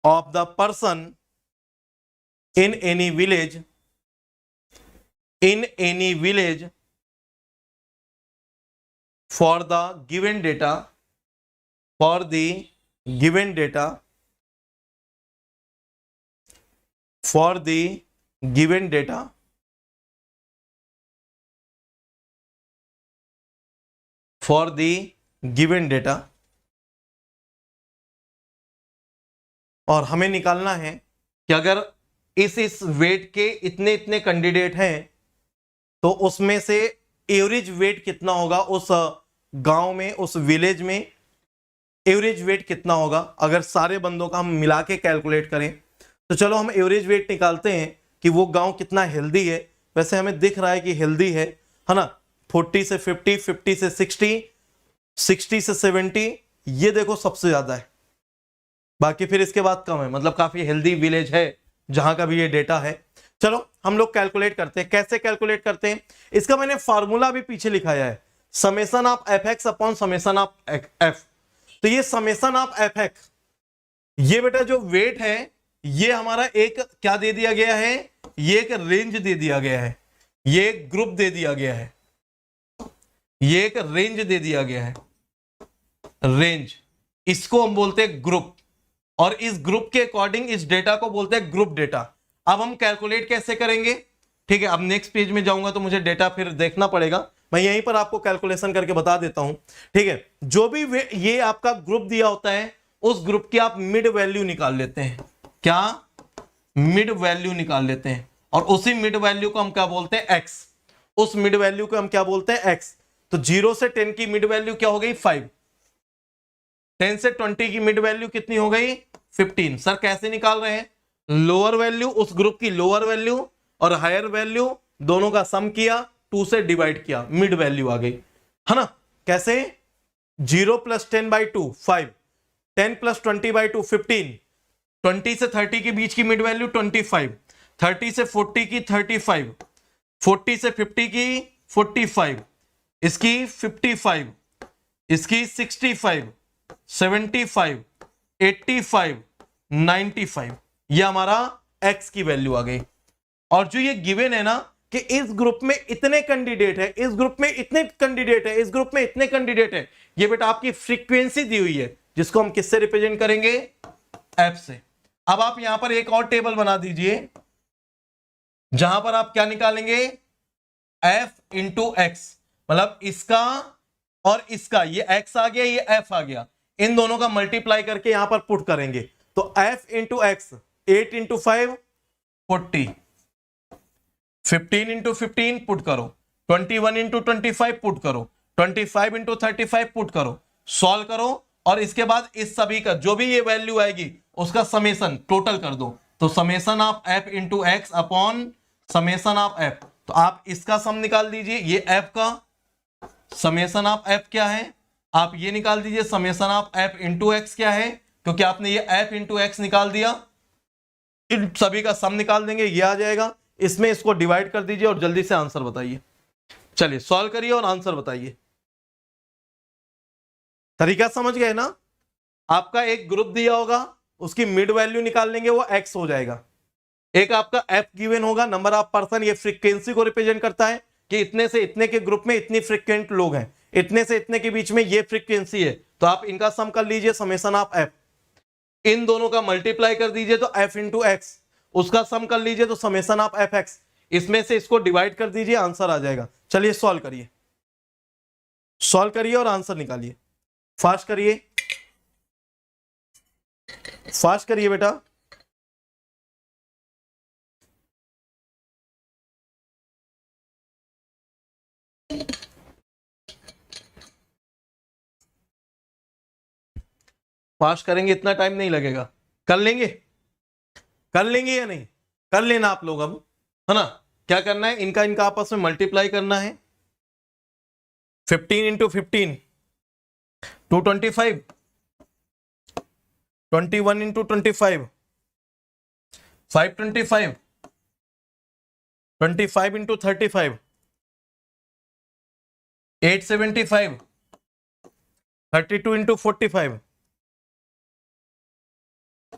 of the person in any village for the given data for the given data और हमें निकालना है कि अगर इस वेट के इतने इतने कैंडिडेट हैं तो उसमें से एवरेज वेट कितना होगा, उस गांव में, उस विलेज में एवरेज वेट कितना होगा अगर सारे बंदों का हम मिला के कैलकुलेट करें। तो चलो हम एवरेज वेट निकालते हैं कि वो गांव कितना हेल्दी है। वैसे हमें दिख रहा है कि हेल्दी है ना, 40 से 50, 50 से 60, 60 से 70, ये देखो सबसे ज्यादा है, बाकी फिर इसके बाद कम है, मतलब काफी हेल्दी विलेज है जहां का भी ये डेटा है। चलो हम लोग कैलकुलेट करते हैं। कैसे कैलकुलेट करते हैं, इसका मैंने फार्मूला भी पीछे लिखाया है, summation of f x upon summation of F. तो ये समेशन ऑफ एफ एक्स, ये बेटा जो वेट है ये हमारा एक क्या दे दिया गया है, ये एक रेंज दे दिया गया है, ये एक ग्रुप दे दिया गया है, ये एक रेंज दे दिया गया है, रेंज, इसको हम बोलते हैं ग्रुप, और इस ग्रुप के अकॉर्डिंग इस डेटा को बोलते हैं ग्रुप डेटा। अब हम कैलकुलेट कैसे करेंगे, ठीक है, अब नेक्स्ट पेज में जाऊंगा तो मुझे डेटा फिर देखना पड़ेगा, मैं यहीं पर आपको कैलकुलेशन करके बता देता हूं। ठीक है, जो भी ये आपका ग्रुप दिया होता है उस ग्रुप की आप मिड वैल्यू निकाल लेते हैं। क्या? मिड वैल्यू निकाल लेते हैं, और उसी मिड वैल्यू को हम क्या बोलते हैं, एक्स। उस मिड वैल्यू को हम क्या बोलते हैं, एक्स। तो 0 से 10 की मिड वैल्यू क्या हो गई, 5। 10 से 20 की मिड वैल्यू कितनी हो गई, 15। सर कैसे निकाल रहे हैं, लोअर वैल्यू, उस ग्रुप की लोअर वैल्यू और हायर वैल्यू दोनों का सम किया, 2 से डिवाइड किया, मिड वैल्यू आ गई, है ना। कैसे, 0 + 10/2 5, 10 + 20/2 15, 20 से 30 के बीच की मिड वैल्यू 25, 30 से 40 की 35, 40 से 50 की 45, इसकी 55, इसकी 65, 75, 85, 95, ये हमारा x की वैल्यू आ गई। और जो ये गिवन है ना कि इस ग्रुप में इतने कैंडिडेट है, इस ग्रुप में इतने कैंडिडेट है, इस ग्रुप में इतने कैंडिडेट है, ये बेटा आपकी फ्रीक्वेंसी दी हुई है, जिसको हम किससे रिप्रेजेंट करेंगे, एफ से। अब आप यहां पर एक और टेबल बना दीजिए, जहां पर आप क्या निकालेंगे, एफ इंटू एक्स, मतलब इसका और इसका, ये एक्स आ गया, ये एफ आ गया, इन दोनों का मल्टीप्लाई करके यहां पर पुट करेंगे, तो F into x 8 into 5 40, 15 into 15 put करो, 21 इंटू 25 पुट करो, 25 इंटू 35 पुट करो, सॉल्व करो, और इसके बाद इस सभी का जो भी ये वैल्यू आएगी उसका समेशन टोटल कर दो, तो summation of f into x upon summation of F, तो आप इसका सम निकाल दीजिए, ये एफ का समेशन ऑफ एफ क्या है, आप ये निकाल दीजिए summation of f into x क्या है, क्योंकि आपने ये एफ इंटू एक्स निकाल दिया, इन सभी का सम निकाल देंगे, ये आ जाएगा, इसमें इसको डिवाइड कर दीजिए और जल्दी से आंसर बताइए। चलिए सॉल्व करिए और आंसर बताइए। तरीका समझ गए ना? आपका एक ग्रुप दिया होगा, उसकी मिड वैल्यू निकाल लेंगे, वो एक्स हो जाएगा। एक आपका एफ गिवन होगा, नंबर ऑफ पर्सन, ये फ्रीक्वेंसी को रिप्रेजेंट करता है कि इतने से इतने के ग्रुप में इतनी फ्रीक्वेंट लोग हैं, इतने से इतने के बीच में ये फ्रीक्वेंसी है, तो आप इनका सम कर लीजिए समेशन ऑफ एफ, इन दोनों का मल्टीप्लाई कर दीजिए तो एफ इंटू एक्स, उसका सम कर लीजिए तो समेशन ऑफ एफ एक्स, इसमें से इसको डिवाइड कर दीजिए, आंसर आ जाएगा। चलिए सॉल्व करिए, सॉल्व करिए और आंसर निकालिए, फास्ट करिए, फास्ट करिए बेटा। फास्ट करेंगे, इतना टाइम नहीं लगेगा, कर लेंगे, कर लेंगे या नहीं, कर लेना आप लोग अब, है ना। क्या करना है, इनका इनका आपस में मल्टीप्लाई करना है, 15 into 15 225, 21 into 25 525, 25 into 35 875, 32 into 45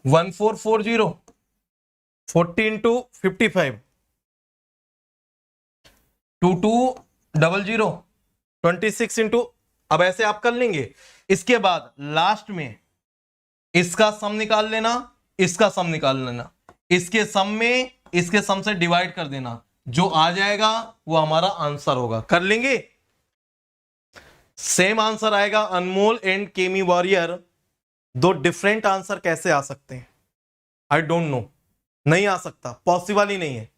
1440, 40 into 55 2200, 26 into, अब ऐसे आप कर लेंगे। इसके बाद लास्ट में इसका सम निकाल लेना, इसका सम निकाल लेना, इसके सम में इसके सम से डिवाइड कर देना, जो आ जाएगा वो हमारा आंसर होगा। कर लेंगे, सेम आंसर आएगा। अनमोल एंड केमी वॉरियर, दो डिफरेंट आंसर कैसे आ सकते हैं, आई डोंट नो, नहीं आ सकता, पॉसिबल ही नहीं है।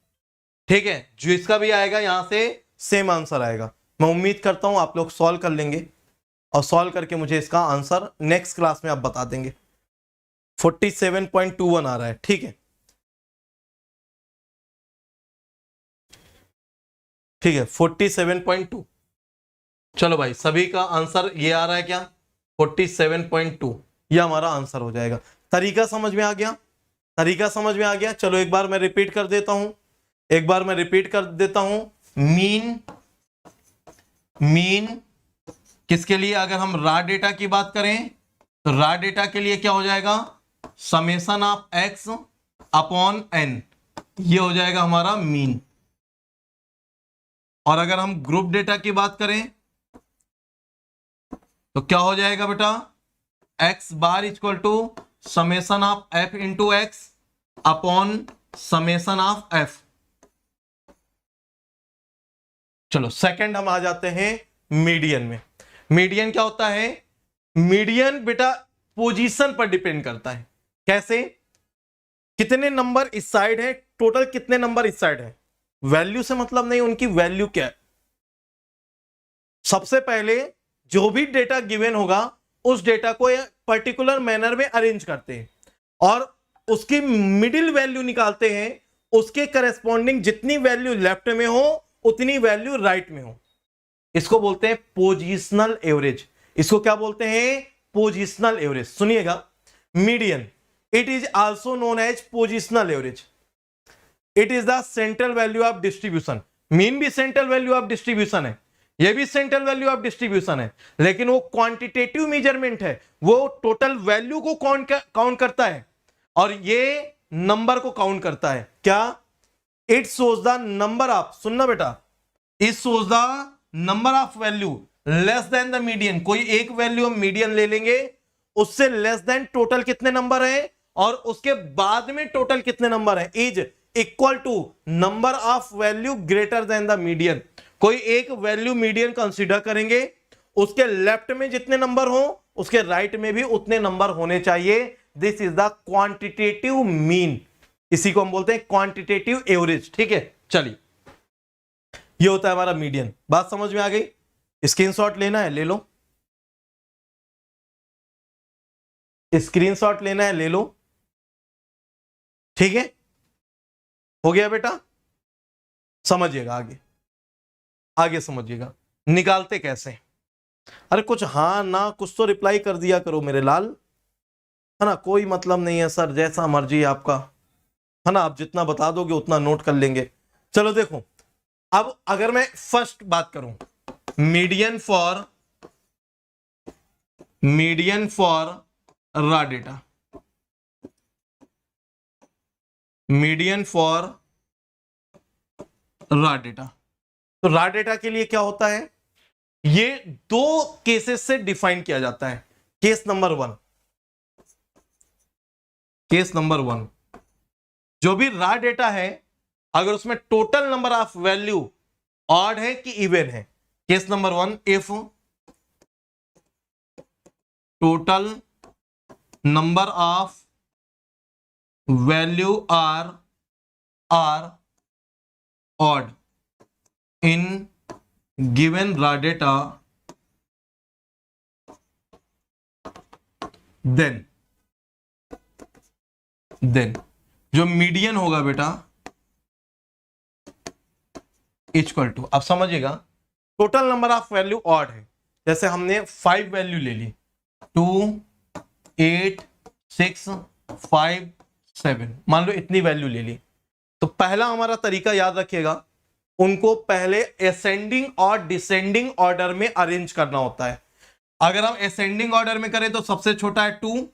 ठीक है, जो इसका भी आएगा यहां से सेम आंसर आएगा। मैं उम्मीद करता हूं आप लोग सॉल्व कर लेंगे और सॉल्व करके मुझे इसका आंसर नेक्स्ट क्लास में आप बता देंगे। 47.21 आ रहा है, ठीक है, ठीक है 47.2। चलो भाई, सभी का आंसर ये आ रहा है क्या, 47.2, ये हमारा आंसर हो जाएगा। तरीका समझ में आ गया, तरीका समझ में आ गया। चलो एक बार मैं रिपीट कर देता हूं, एक बार मैं रिपीट कर देता हूं। मीन, मीन किसके लिए, अगर हम रॉ डेटा की बात करें तो रॉ डेटा के लिए क्या हो जाएगा, summation of x upon n, ये हो जाएगा हमारा मीन। और अगर हम ग्रुप डेटा की बात करें तो क्या हो जाएगा बेटा, x bar equal to summation of f into x upon summation of f. चलो सेकंड हम आ जाते हैं मीडियन में। मीडियन क्या होता है, मीडियन बेटा पोजीशन पर डिपेंड करता है। कैसे, कितने नंबर इस साइड है, टोटल कितने नंबर इस साइड है, वैल्यू से मतलब नहीं, उनकी वैल्यू क्या है। सबसे पहले जो भी डेटा गिवन होगा उस डेटा को पर्टिकुलर मैनर में अरेंज करते हैं और उसकी मिडिल वैल्यू निकालते हैं, उसके करस्पॉन्डिंग जितनी वैल्यू लेफ्ट में हो उतनी वैल्यू राइट में हो। इसको बोलते हैं पोजिशनल एवरेज। इसको क्या बोलते हैं, पोजिशनल एवरेज। सुनिएगा, median, it is also known as positional average, it is the central value of distribution. Mean भी सेंट्रल वैल्यू ऑफ डिस्ट्रीब्यूशन है, ये भी सेंट्रल वैल्यू ऑफ डिस्ट्रीब्यूशन है, लेकिन वो क्वांटिटेटिव मेजरमेंट है, वो टोटल वैल्यू को काउंट करता है और ये नंबर को काउंट करता है। क्या, it shows the number of, सुनना बेटा, it shows the number of value less than the median. कोई एक वैल्यू हम मीडियन ले लेंगे, उससे लेस देन टोटल कितने नंबर है और उसके बाद में टोटल कितने नंबर है, is equal to number of value greater than the median. कोई एक वैल्यू मीडियन कंसीडर करेंगे, उसके लेफ्ट में जितने नंबर हो उसके राइट में भी उतने नंबर होने चाहिए। This is the quantitative mean, इसी को हम बोलते हैं क्वांटिटेटिव एवरेज। ठीक है, चलिए, ये होता है हमारा मीडियन। बात समझ में आ गई? स्क्रीनशॉट लेना है ले लो, स्क्रीनशॉट लेना है ले लो। ठीक है, हो गया बेटा? समझिएगा, आगे आगे समझिएगा निकालते कैसे। अरे कुछ हाँ ना कुछ तो रिप्लाई कर दिया करो मेरे लाल, है ना। कोई मतलब नहीं है सर, जैसा मर्जी आपका, है ना। आप जितना बता दोगे उतना नोट कर लेंगे। चलो देखो, अब अगर मैं फर्स्ट बात करूं, median for raw data, median for raw data. तो रॉ डेटा के लिए क्या होता है, ये दो केसेस से डिफाइन किया जाता है। केस नंबर वन, जो भी रॉ डेटा है अगर उसमें total number of value odd है कि इवन है। Case number 1, if total number of value are odd in given raw data, then जो मीडियन होगा बेटा इक्वल टू, अब समझिएगा, total number of value odd है। जैसे हमने 5 वैल्यू ले ली, 2, 8, 6, 5, 7, मान लो इतनी वैल्यू ले ली। तो पहला हमारा तरीका याद रखिएगा, उनको पहले असेंडिंग और डिसेंडिंग ऑर्डर में अरेंज करना होता है। अगर हम असेंडिंग ऑर्डर में करें तो सबसे छोटा है 2,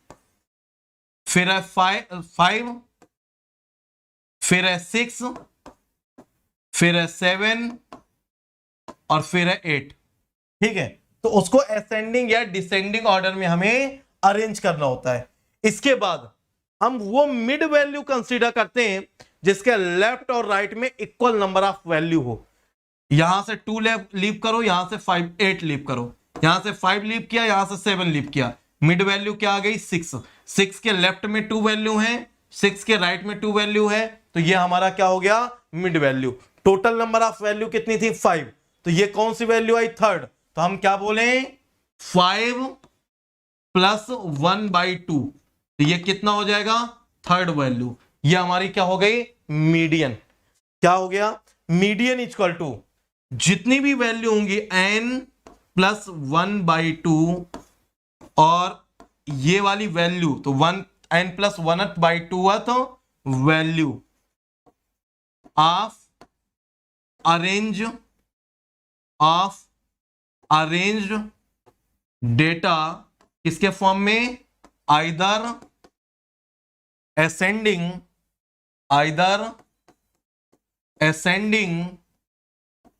फिर है 5, फिर है 6, फिर है 7 और फिर है 8। ठीक है, तो उसको असेंडिंग या डिसेंडिंग ऑर्डर में हमें अरेंज करना होता है। इसके बाद हम वो मिड वैल्यू कंसीडर करते हैं जिसके लेफ्ट और राइट में इक्वल नंबर ऑफ वैल्यू हो। यहां से 2 लीव करो, यहां से 8 लीव करो, यहां से 5 लीव किया, यहां से 7 लीव किया। मिड वैल्यू क्या आ गई, 6 के लेफ्ट में 2 वैल्यू है, 6 के राइट में 2 वैल्यू है, तो ये हमारा क्या हो गया, mid value. Total number of value कितनी थी, 5, तो ये कौन सी वैल्यू आई, थर्ड। तो हम क्या बोले, 5 + 1/2, तो ये कितना हो जाएगा, थर्ड वैल्यू। ये हमारी क्या हो गई, मीडियन। क्या हो गया, मीडियन इक्वल टू जितनी भी वैल्यू होंगी n + 1/2 और ये वाली वैल्यू, तो n + 1/2 value of arranged data, किसके फॉर्म में, आइदर ascending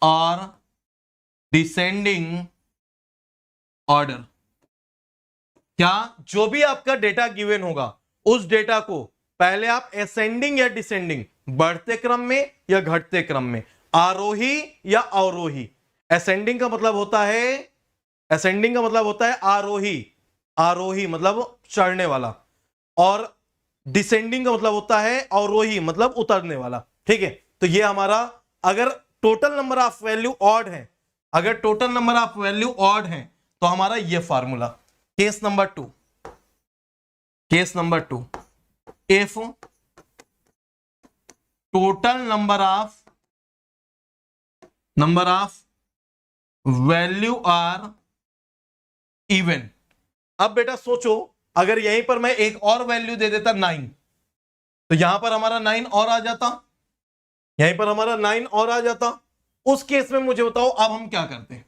और डिसेंडिंग ऑर्डर। क्या, जो भी आपका डेटा गिवन होगा उस डेटा को पहले आप असेंडिंग या डिसेंडिंग, बढ़ते क्रम में या घटते क्रम में, आरोही या अवरोही। असेंडिंग का मतलब होता है आरोही मतलब चढ़ने वाला, और डिसेंडिंग का मतलब होता है अवरोही मतलब उतरने वाला। ठीक है, तो ये हमारा, अगर total number of value odd है, तो हमारा ये formula. Case number 2, if total number of value are even. अब बेटा सोचो, अगर यहीं पर मैं एक और वैल्यू दे देता 9, तो यहां पर हमारा 9 और आ जाता, उस केस में मुझे बताओ अब हम क्या करते हैं।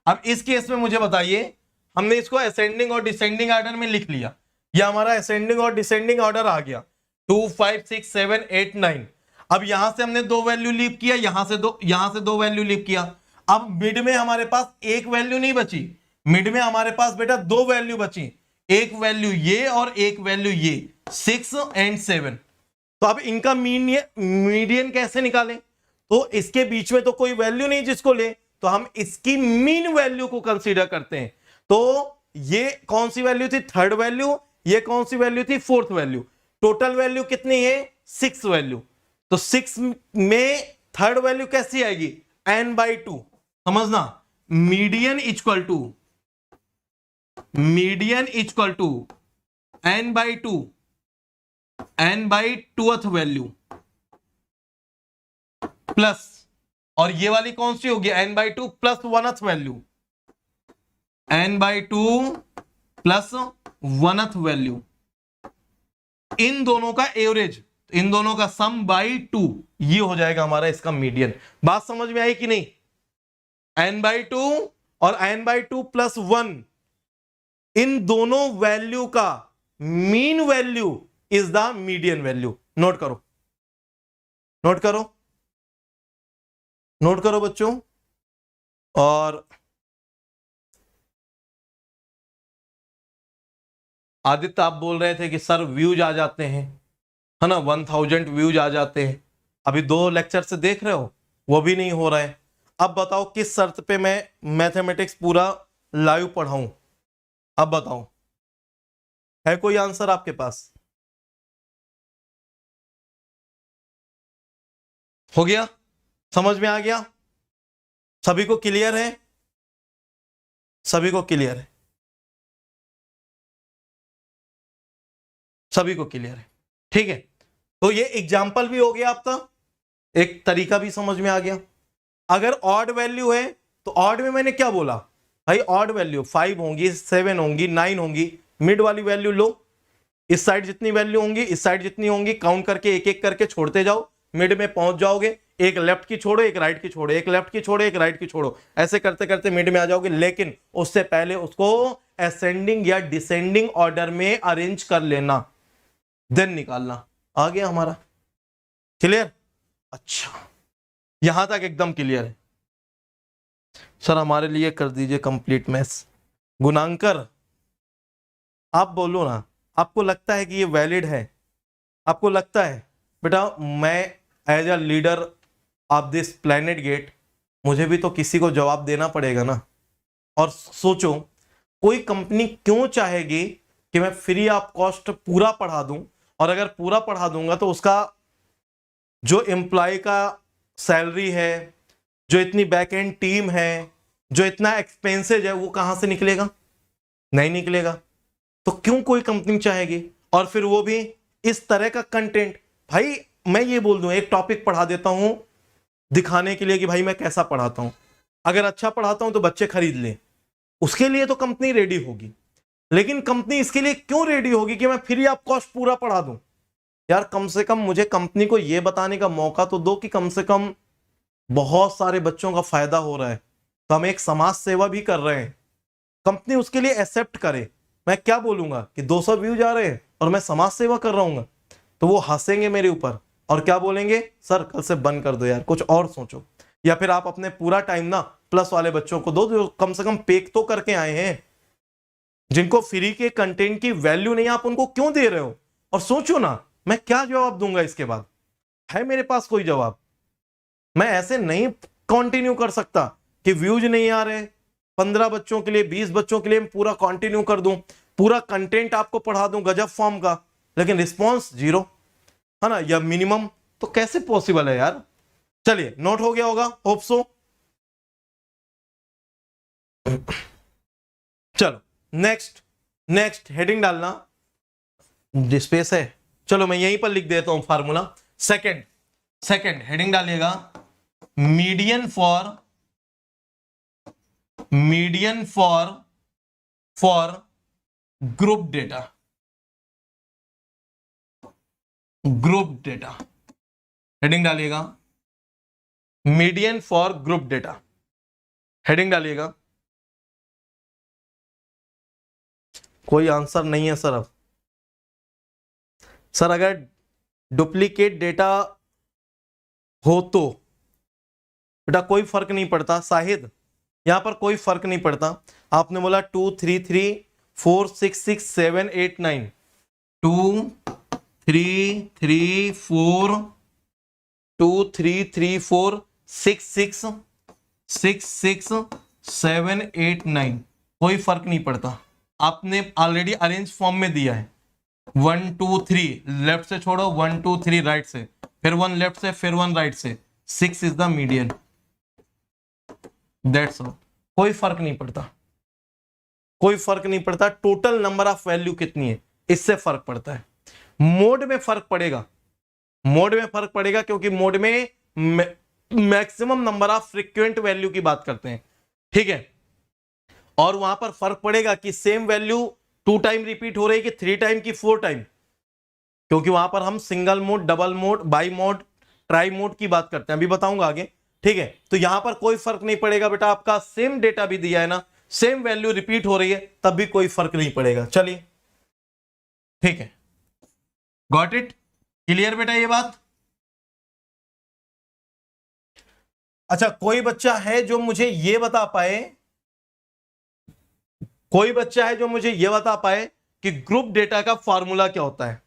अब इस केस में मुझे बताइए, हमने इसको असेंडिंग और डिसेंडिंग ऑर्डर में लिख लिया, ये हमारा असेंडिंग और डिसेंडिंग ऑर्डर आ गया 2 5 6 7 8 9। अब यहां से हमने दो वैल्यू लीव किया, यहां से दो वैल्यू लीव किया। अब मिड में हमारे पास एक वैल्यू नहीं बची, मिड में हमारे पास बेटा दो वैल्यू बची, एक वैल्यू ये और एक वैल्यू ये, 6 एंड 7। तो अब इनका मीडियन कैसे निकालें? तो इसके बीच में तो कोई वैल्यू नहीं जिसको ले, तो हम इसकी मीन वैल्यू को कंसीडर करते हैं। तो ये कौन सी वैल्यू थी? Third value. ये कौन सी वैल्यू थी? Fourth value. टोटल वैल्यू कितनी है? 6 वैल्यू। तो 6 में थर्ड वैल्यू कैसी आएगी? n/2। समझना, median equal to n/2 n/2th value plus, और ये वाली कौन सी होगी? n/2 plus 1th value, n/2 plus 1th value, इन दोनों का एवरेज, इन दोनों का सम बाई 2, ये हो जाएगा हमारा इसका मीडियन। बात समझ में आई कि नहीं? n/2 और n/2 प्लस 1, इन दोनों वैल्यू का mean value is the median value. Note करो, नोट करो, नोट करो बच्चों। और आदित्य आप बोल रहे थे कि सर व्यूज आ जाते हैं, है ना, 1000 व्यूज आ जाते हैं। अभी 2 लेक्चर से देख रहे हो, वो भी नहीं हो रहा है। अब बताओ किस शर्त पे मैं मैथमेटिक्स पूरा लाइव पढ़ाऊं? अब बताओ, है कोई आंसर आपके पास? हो गया? समझ में आ गया? सभी को क्लियर है? सभी को क्लियर है? सभी को क्लियर है? ठीक है, तो ये एग्जाम्पल भी हो गया आपका, एक तरीका भी समझ में आ गया। अगर ऑड वैल्यू है तो ऑड में मैंने क्या बोला भाई? ऑड वैल्यू 5 होंगी, 7 होंगी, 9 होंगी, मिड वाली वैल्यू लो, इस साइड जितनी वैल्यू होंगी इस साइड जितनी होंगी, काउंट करके एक एक करके छोड़ते जाओ, मिड में पहुंच जाओगे। एक लेफ्ट की छोड़ो, एक राइट की छोड़ो, एक लेफ्ट की छोड़ो, एक राइट की छोड़ो, ऐसे करते करते मिड में आ जाओगे। लेकिन उससे पहले उसको असेंडिंग या डिसेंडिंग ऑर्डर में अरेंज कर लेना, देन निकालना। आ गया हमारा? क्लियर? अच्छा, यहां तक एकदम क्लियर है? सर हमारे लिए कर दीजिए कंप्लीट मैथ्स। गुणांकर आप बोलो ना, आपको लगता है कि ये वैलिड है? आपको लगता है बेटा मैं as a leader of this planet gate, मुझे भी तो किसी को जवाब देना पड़ेगा ना। और सोचो, कोई कंपनी क्यों चाहेगी कि मैं फ्री ऑफ कॉस्ट पूरा पढ़ा दूं, और अगर पूरा पढ़ा दूंगा तो उसका जो एम्प्लॉय का सैलरी है, जो इतनी बैक एंड टीम है, जो इतना एक्सपेंसेज है, वो कहां से निकलेगा? नहीं निकलेगा। तो क्यों कोई कंपनी चाहेगी? और फिर वो भी इस तरह का कंटेंट। भाई मैं ये बोल दूं, एक टॉपिक पढ़ा देता हूं दिखाने के लिए कि भाई मैं कैसा पढ़ाता हूं, अगर अच्छा पढ़ाता हूं तो बच्चे खरीद लें, उसके लिए तो कंपनी रेडी होगी। लेकिन कंपनी इसके लिए क्यों रेडी होगी कि मैं फ्री ऑफ कॉस्ट पूरा पढ़ा दूं? यार कम से कम मुझे कंपनी को यह बताने का मौका तो दो कि कम से कम बहुत सारे बच्चों का फायदा हो रहा है, तो हम एक समाज सेवा भी कर रहे हैं। कंपनी उसके लिए एक्सेप्ट करे। मैं क्या बोलूंगा कि 200 व्यूज आ रहे हैं और मैं समाज सेवा कर रहा हूँ, तो वो हंसेंगे मेरे ऊपर और क्या बोलेंगे? सर कल से बंद कर दो यार, कुछ और सोचो। या फिर आप अपने पूरा टाइम ना प्लस वाले बच्चों को दो, जो कम से कम पेक तो करके आए हैं, जिनको फ्री के कंटेंट की वैल्यू नहीं, आप उनको क्यों दे रहे हो? और सोचो ना मैं क्या जवाब दूंगा इसके बाद? है मेरे पास कोई जवाब? मैं ऐसे नहीं कंटिन्यू कर सकता कि व्यूज नहीं आ रहे, 15 बच्चों के लिए 20 बच्चों के लिए मैं पूरा कंटिन्यू कर दूं, पूरा कंटेंट आपको पढ़ा दूं गजब फॉर्म का, लेकिन रिस्पॉन्स 0, है ना, या मिनिमम। तो कैसे पॉसिबल है यार? चलिए, नोट हो गया होगा, होप सो। चलो नेक्स्ट हेडिंग डालना, स्पेस है, चलो मैं यहीं पर लिख देता हूं फार्मूला। सेकंड हेडिंग डालिएगा, median for group data, heading डालिएगा, median for group data, heading डालिएगा। कोई आंसर नहीं है सर अब? सर अगर डुप्लीकेट डेटा हो तो बेटा कोई फर्क नहीं पड़ता शाहिद, यहां पर कोई फर्क नहीं पड़ता। आपने बोला 2 3 3 4 6 6 7 8 9, 2 3 3 4 2 3 3 4 6 6 6 6 7 8 9, कोई फर्क नहीं पड़ता। आपने ऑलरेडी अरेंज फॉर्म में दिया है 1 2 3, लेफ्ट से छोड़ो 1 2 3 राइट से, फिर 1 लेफ्ट से, फिर 1 राइट से, 6 is the median, that's all. कोई फर्क नहीं पड़ता, कोई फर्क नहीं पड़ता। टोटल नंबर ऑफ वैल्यू कितनी है इससे फर्क पड़ता है। मोड में फर्क पड़ेगा, मोड में फर्क पड़ेगा क्योंकि मोड में maximum number of frequent value की बात करते हैं, ठीक है। और वहां पर फर्क पड़ेगा कि सेम वैल्यू 2 टाइम रिपीट हो रही है कि 3 टाइम की 4 टाइम, क्योंकि वहां पर हम single mode, double mode, by mode, try mode की बात करते हैं, अभी बताऊंगा आगे, ठीक है। तो यहां पर कोई फर्क नहीं पड़ेगा बेटा, आपका सेम डेटा भी दिया है ना, सेम वैल्यू रिपीट हो रही है तब भी कोई फर्क नहीं पड़ेगा। चलिए ठीक है, गॉट इट, क्लियर बेटा ये बात। अच्छा कोई बच्चा है जो मुझे ये बता पाए, कोई बच्चा है जो मुझे ये बता पाए कि ग्रुप डेटा का फॉर्मूला क्या होता है?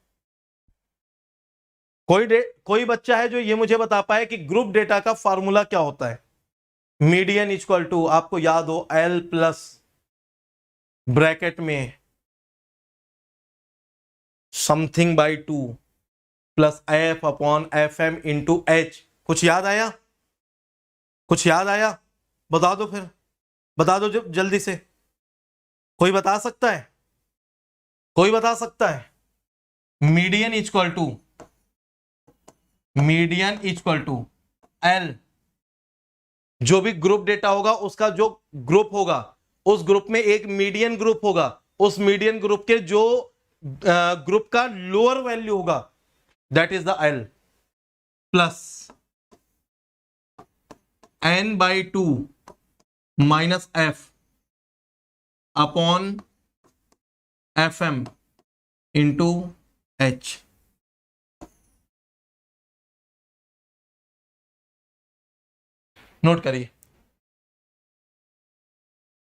कोई बच्चा है जो ये मुझे बता पाए कि ग्रुप डेटा का फॉर्मूला क्या होता है? मीडियन इक्वल टू, आपको याद हो, L प्लस ब्रैकेट में something by 2 plus F upon FM into H। कुछ याद आया? कुछ याद आया? बता दो फिर, बता दो जल्दी से, कोई बता सकता है? कोई बता सकता है? मीडियन इक्वल टू L, जो भी ग्रुप डेटा होगा उसका जो ग्रुप होगा, उस ग्रुप में एक मीडियन ग्रुप होगा, उस मीडियन ग्रुप के जो ग्रुप का लोअर वैल्यू होगा that is the L, plus n/2 minus F upon FM into H। Note करिए,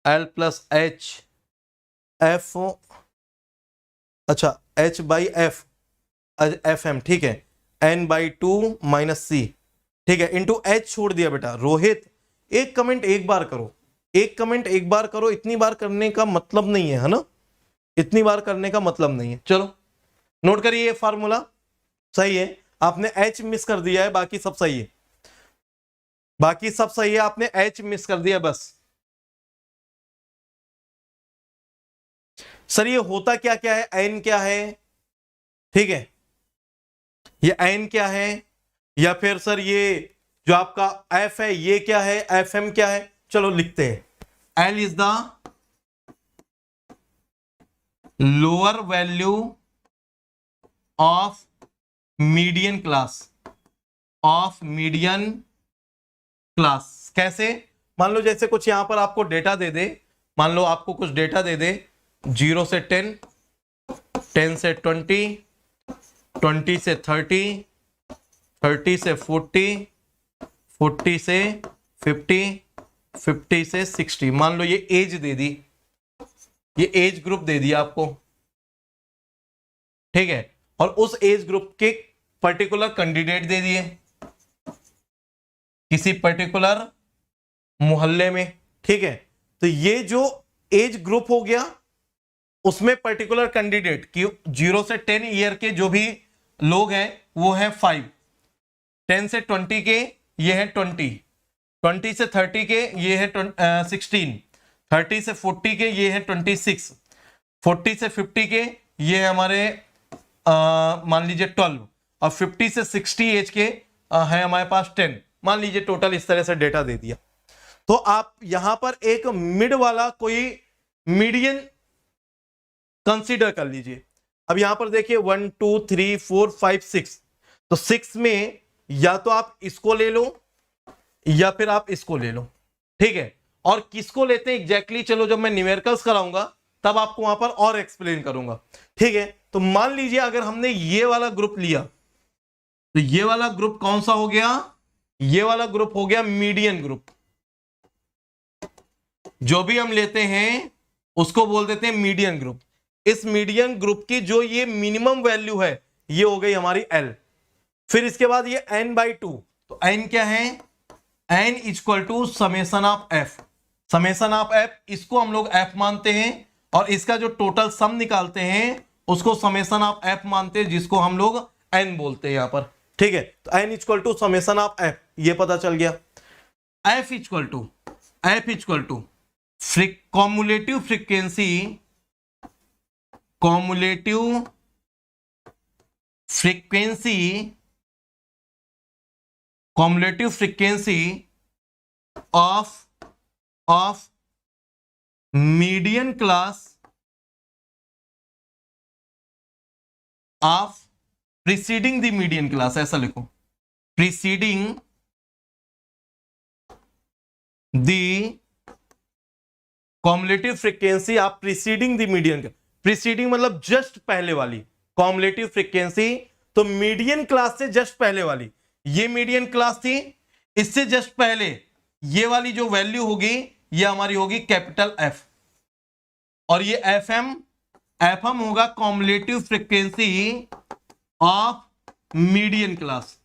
L प्लस H F, अच्छा H/F FM, ठीक है, n/2 माइनस C, ठीक है, इंटू H छोड़ दिया बेटा। रोहित एक कमेंट एक बार करो, एक कमेंट एक बार करो, इतनी बार करने का मतलब नहीं है ना, इतनी बार करने का मतलब नहीं है। चलो नोट करिए, ये फार्मूला सही है, आपने H मिस कर दिया है, बाकी सब सही है, बाकी सब सही है, आपने H मिस कर दिया बस। सर ये होता क्या क्या है, n क्या है, ठीक है, ये n क्या है, या फिर सर ये जो आपका F है ये क्या है, FM क्या है? चलो लिखते हैं, L is the lower value of median class, of median class. कैसे? मान लो जैसे कुछ यहां पर आपको डेटा दे दे, मान लो आपको कुछ डेटा दे दे 0 से 10, 10 से 20, 20 से 30, 30 से 40, 40 से 50, 50 से 60। मान लो ये एज दे दी, ये एज ग्रुप दे दिया आपको, ठीक है, और उस एज ग्रुप के पर्टिकुलर कैंडिडेट दे दिए किसी पर्टिकुलर मोहल्ले में, ठीक है। तो ये जो एज ग्रुप हो गया उसमें पर्टिकुलर कैंडिडेट की 0 से 10 ईयर के जो भी लोग हैं वो है 5, 10 से 20 के ये है 20, 20 से 30 के ये है 16, 30 से 40 के ये है 26, 40 से 50 के ये है हमारे मान लीजिए 12, और 50 से 60 एज के है हमारे पास 10। मान लीजिए टोटल इस तरह से डेटा दे दिया। तो आप यहां पर एक मिड वाला कोई मीडियन कंसीडर कर लीजिए। अब यहां पर देखिए 1 2 3 4 5 6, तो 6 में या तो आप इसको ले लो या फिर आप इसको ले लो, ठीक है। और किसको लेते हैं एग्जैक्टली, चलो जब मैं न्यूमेरिकल्स कराऊंगा तब आपको वहां पर और एक्सप्लेन करूंगा। ठीक है, तो मान लीजिए अगर हमने ये वाला ग्रुप लिया तो ये वाला ग्रुप कौन सा हो गया, ये वाला ग्रुप हो गया मीडियन ग्रुप। जो भी हम लेते हैं उसको बोल देते हैं मीडियन ग्रुप। इस मीडियन ग्रुप की जो ये मिनिमम वैल्यू है ये हो गई हमारी L। फिर इसके बाद ये n/2, तो n क्या है, n equal to summation of f। Summation of f इसको हम लोग f मानते हैं और इसका जो टोटल सम निकालते हैं उसको समेसन ऑफ f मानते हैं, जिसको हम लोग n बोलते हैं यहां पर। ठीक है, तो n equal to summation of f, ये पता चल गया। f equal to cumulative frequency, cumulative frequency of median class of preceding the median class, ऐसा लिखो, preceding the cumulative frequency of preceding the median. Preceding मतलब जस्ट पहले वाली, cumulative frequency तो मीडियन क्लास से जस्ट पहले वाली। ये मीडियन क्लास थी, इससे जस्ट पहले ये वाली जो वैल्यू होगी ये हमारी होगी कैपिटल F, और ये FM होगा cumulative frequency of median class.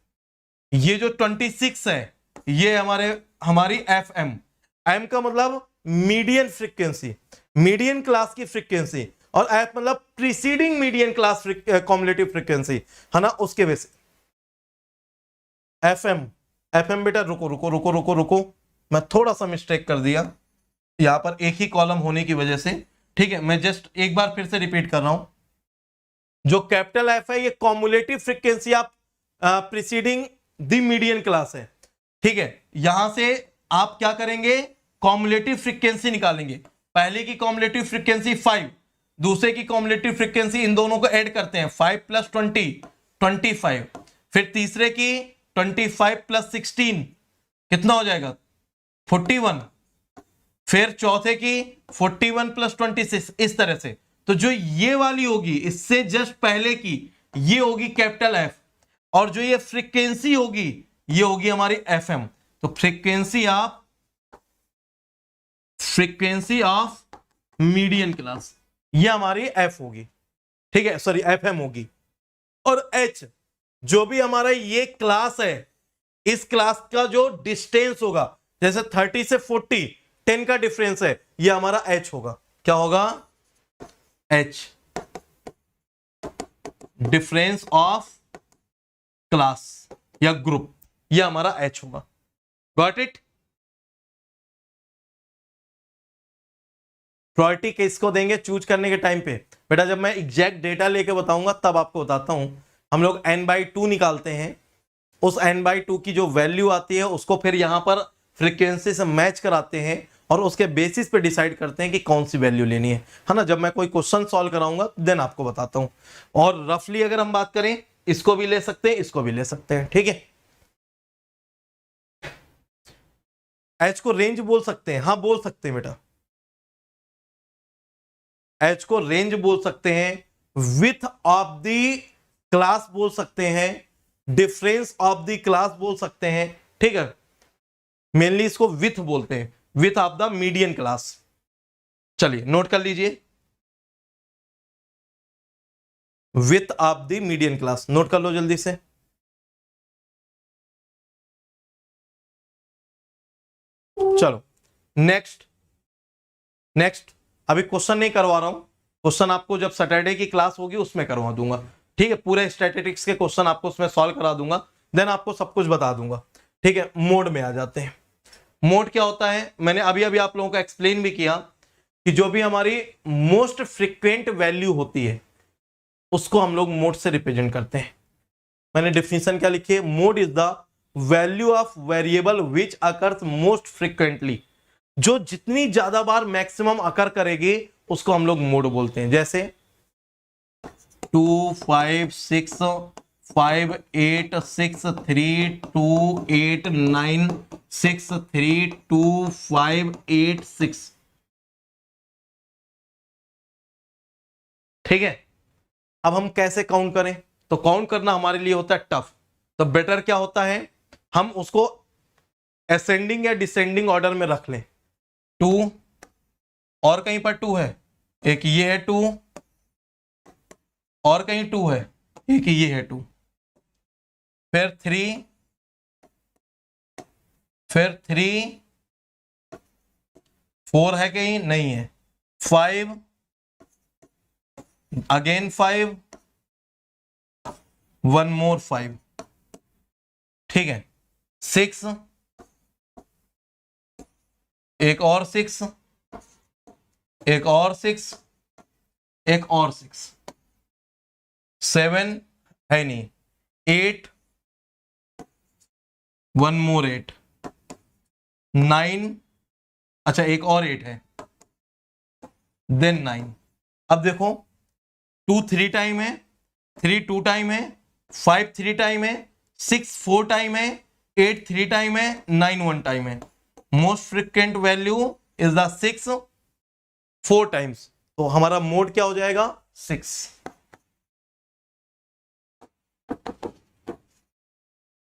ये जो 26 है ये हमारी FM, M का मतलब मीडियन फ्रीक्वेंसी, मीडियन क्लास की फ्रीक्वेंसी, और F मतलब preceding median class cumulative frequency है ना, उसके बेस FM बेटा रुको, मैं थोड़ा सा मिस्टेक कर दिया यहां पर एक ही कॉलम होने की वजह से। ठीक है, मैं जस्ट एक बार फिर से रिपीट कर रहा हूं, जो कैपिटल F है ये cumulative frequency of preceding the median class है। ठीक है, यहां से आप क्या करेंगे, कॉमुलेटिव फ्रीक्वेंसी निकालेंगे। पहले की कॉमुलेटिव फ्रीक्वेंसी 5, दूसरे की कॉमुलेटिव फ्रीक्वेंसी, इन दोनों को ऐड करते हैं, 5 + 20 25, फिर तीसरे की 25 + 16 कितना हो जाएगा 41, फिर चौथे की 41 + 26, इस तरह से। तो जो ये वाली होगी इससे जस्ट पहले की ये होगी कैपिटल F, और जो ये फ्रीक्वेंसी होगी ये होगी हमारी FM। तो फ्रीक्वेंसी ऑफ मीडियन क्लास ये हमारी F होगी। ठीक है, सॉरी FM होगी। और H जो भी हमारा ये क्लास है, इस क्लास का जो डिस्टेंस होगा, जैसे 30 से 40 10 का डिफरेंस है, ये हमारा H होगा। क्या होगा, H, डिफरेंस ऑफ क्लास या ग्रुप, ये हमारा H होगा। Got it. प्रायोरिटी किसको देंगे चूज करने के टाइम पे, बेटा जब मैं एग्जैक्ट डेटा लेके बताऊंगा तब आपको बताता हूं। हम लोग n/2 निकालते हैं, उस n/2 की जो वैल्यू आती है उसको फिर यहां पर फ्रीक्वेंसी से मैच कराते हैं और उसके बेसिस पे डिसाइड करते हैं कि कौन सी वैल्यू लेनी है ना। जब मैं कोई क्वेश्चन सॉल्व कराऊंगा देन आपको बताता हूं। और रफली अगर हम बात करें, इसको भी ले सकते हैं, इसको भी ले सकते हैं। ठीक है, H को रेंज बोल सकते हैं, हाँ बोल सकते हैं बेटा, H को रेंज बोल सकते हैं, विथ ऑफ द क्लास बोल सकते हैं, डिफरेंस ऑफ द क्लास बोल सकते हैं। ठीक है, मेनली इसको विथ बोलते हैं, width of the median class. चलिए नोट कर लीजिए, width of the median class, note कर लो जल्दी से। चलो नेक्स्ट अभी क्वेश्चन नहीं करवा रहा हूं, क्वेश्चन आपको जब सैटरडे की क्लास होगी उसमें करवा दूंगा। ठीक है, पूरे स्टैटिस्टिक्स के क्वेश्चन आपको उसमें सॉल्व करा दूंगा, देन आपको सब कुछ बता दूंगा। ठीक है, मोड में आ जाते हैं। मोड क्या होता है, मैंने अभी आप लोगों को एक्सप्लेन भी किया कि जो भी हमारी मोस्ट फ्रीक्वेंट वैल्यू होती है उसको हम लोग मोड से रिप्रेजेंट करते हैं। मैंने डेफिनेशन क्या लिखी है, mode is the value of variable which occurs most frequently. जो जितनी ज्यादा बार मैक्सिमम अकर करेगी उसको हम लोग मोड बोलते हैं। जैसे 2 5 6 5 8 6 3 2 8 9 6 3 2 5 8 6, ठीक है, अब हम कैसे काउंट करें? तो काउंट करना हमारे लिए होता है टफ। तो बेटर क्या होता है, हम उसको असेंडिंग या डिसेंडिंग ऑर्डर में रख लें। 2 और कहीं पर 2 है, एक ये है 2 और कहीं 2 है, एक ये है 2, फिर 3, फिर 3, 4 है कहीं नहीं है, 5 अगेन 5, 1 मोर 5, ठीक है, 6 एक और 6, एक और 6, एक और 6, 7 है नहीं, 8 1 मोर 8, 9, अच्छा एक और 8 है, देन 9। अब देखो 2 3 टाइम है, 3 2 टाइम है, 5 3 टाइम है, 6 4 टाइम है, 8 3 टाइम है, 9 1 टाइम है। Most frequent value is the 6 4 times. तो हमारा मोड क्या हो जाएगा? 6।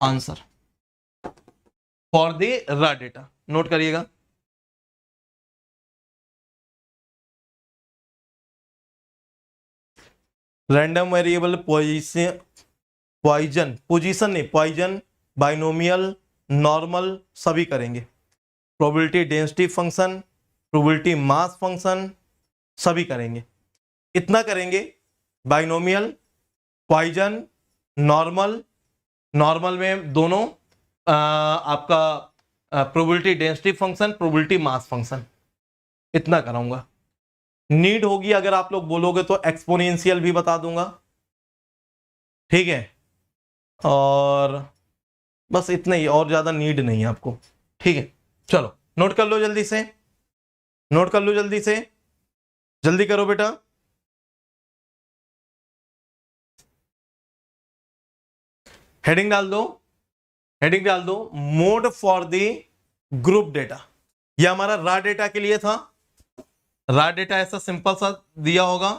Answer for the raw data, note करिएगा। रैंडम वेरिएबल पोजीशन नहीं, पॉइजन, बाइनोमियल, नॉर्मल सभी करेंगे। Probability density function, probability mass function सभी करेंगे। इतना करेंगे, बाइनोमियल, पॉइजन, नॉर्मल, नॉर्मल में दोनों आपका probability density function, probability mass function, इतना कराऊंगा। नीड होगी अगर आप लोग बोलोगे तो एक्सपोनेंशियल भी बता दूंगा, ठीक है। और बस इतना ही, और ज्यादा नीड नहीं है आपको, ठीक है। चलो नोट कर लो जल्दी से, नोट कर लो जल्दी से, जल्दी करो बेटा। हेडिंग डाल दो, हेडिंग डाल दो, mode for the group data. ये हमारा रॉ डेटा के लिए था। रॉ डेटा ऐसा सिंपल सा दिया होगा,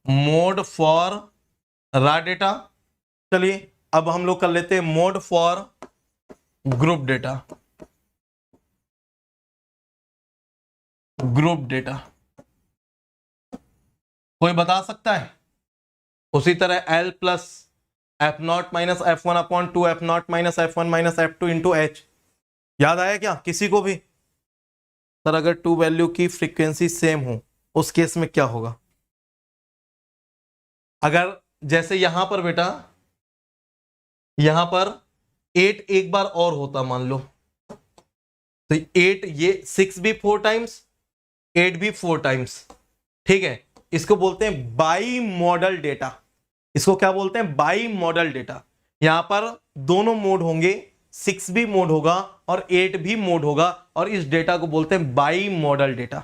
मोड फॉर रॉ डेटा। चलिए अब हम लोग कर लेते हैं mode for group data. Group data कोई बता सकता है? उसी तरह L plus F0 minus F1 upon 2 F0 minus F1 minus F2 into H। याद आया क्या किसी को भी? सर अगर 2 वैल्यू की फ्रीक्वेंसी सेम हो उस केस में क्या होगा? अगर जैसे यहां पर बेटा, यहां पर 8 एक बार और होता मान लो, तो 8 ये 6 भी 4 टाइम्स, 8 भी 4 टाइम्स, ठीक है। इसको बोलते हैं बाई मॉडल डेटा। इसको क्या बोलते हैं? By model data. यहां पर दोनों मोड होंगे, 6 भी मोड होगा और 8 भी मोड होगा, और इस डेटा को बोलते हैं बाई मॉडल डेटा।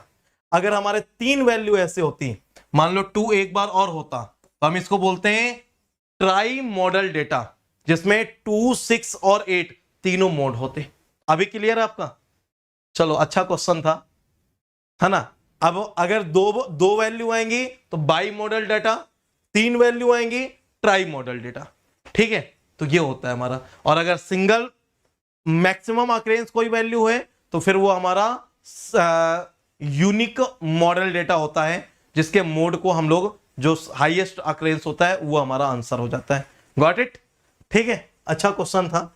अगर हमारे 3 वैल्यू ऐसे होती, मान लो 2 एक बार और होता, तो हम इसको बोलते हैं ट्राई मॉडल डेटा, जिसमें 2 6 और 8 तीनों मोड होते। अभी क्लियर है आपका? चलो अच्छा क्वेश्चन था, है ना। अब अगर दो वैल्यू आएंगी तो बाई मॉडल डेटा, 3 वैल्यू आएंगी ट्राई मॉडल डेटा, ठीक है। तो ये होता है हमारा। और अगर सिंगल मैक्सिमम अक्रेंस कोई वैल्यू है तो फिर वो हमारा यूनिक मॉडल डेटा होता है, जिसके मोड को हम लोग, जो हाईएस्ट अक्रेंस होता है वो हमारा आंसर हो जाता है। Got it? ठीक है, अच्छा क्वेश्चन था।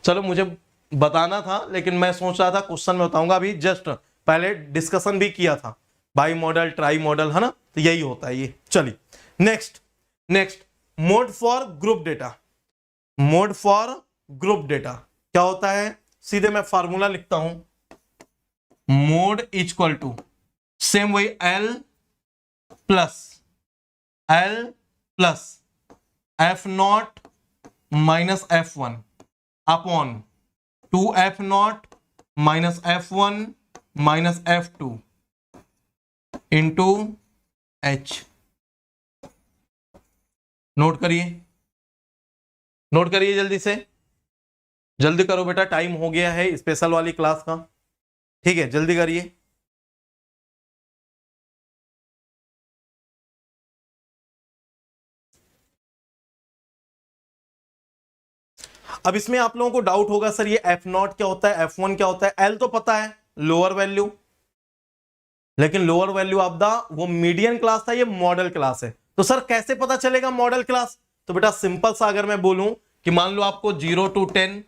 चलो मुझे बताना था, लेकिन मैं सोच रहा था क्वेश्चन में बताऊंगा। अभी जस्ट पहले डिस्कशन भी किया था, बाई मॉडल ट्राई मॉडल, है ना। तो यही होता है ये। चलिए next mode for group data. Mode for group data क्या होता है? सीधे मैं फार्मूला लिखता हूं, मोड इक्वल टू सेम वही L plus F0 minus F1 upon 2 F0 minus F1 minus F2 into H। Note करिए, नोट करिए जल्दी से, जल्दी करो बेटा, टाइम हो गया है स्पेशल वाली क्लास का, ठीक है। जल्दी करिए। अब इसमें आप लोगों को डाउट होगा सर ये F0 क्या होता है, F1 क्या होता है। L तो पता है लोअर वैल्यू, लेकिन लोअर वैल्यू ऑफ द वो मीडियन क्लास था, ये मॉडल क्लास है। तो सर कैसे पता चलेगा मॉडल क्लास? तो बेटा सिंपल सा अगर मैं बोलूं कि मान लो आपको 0 to 10,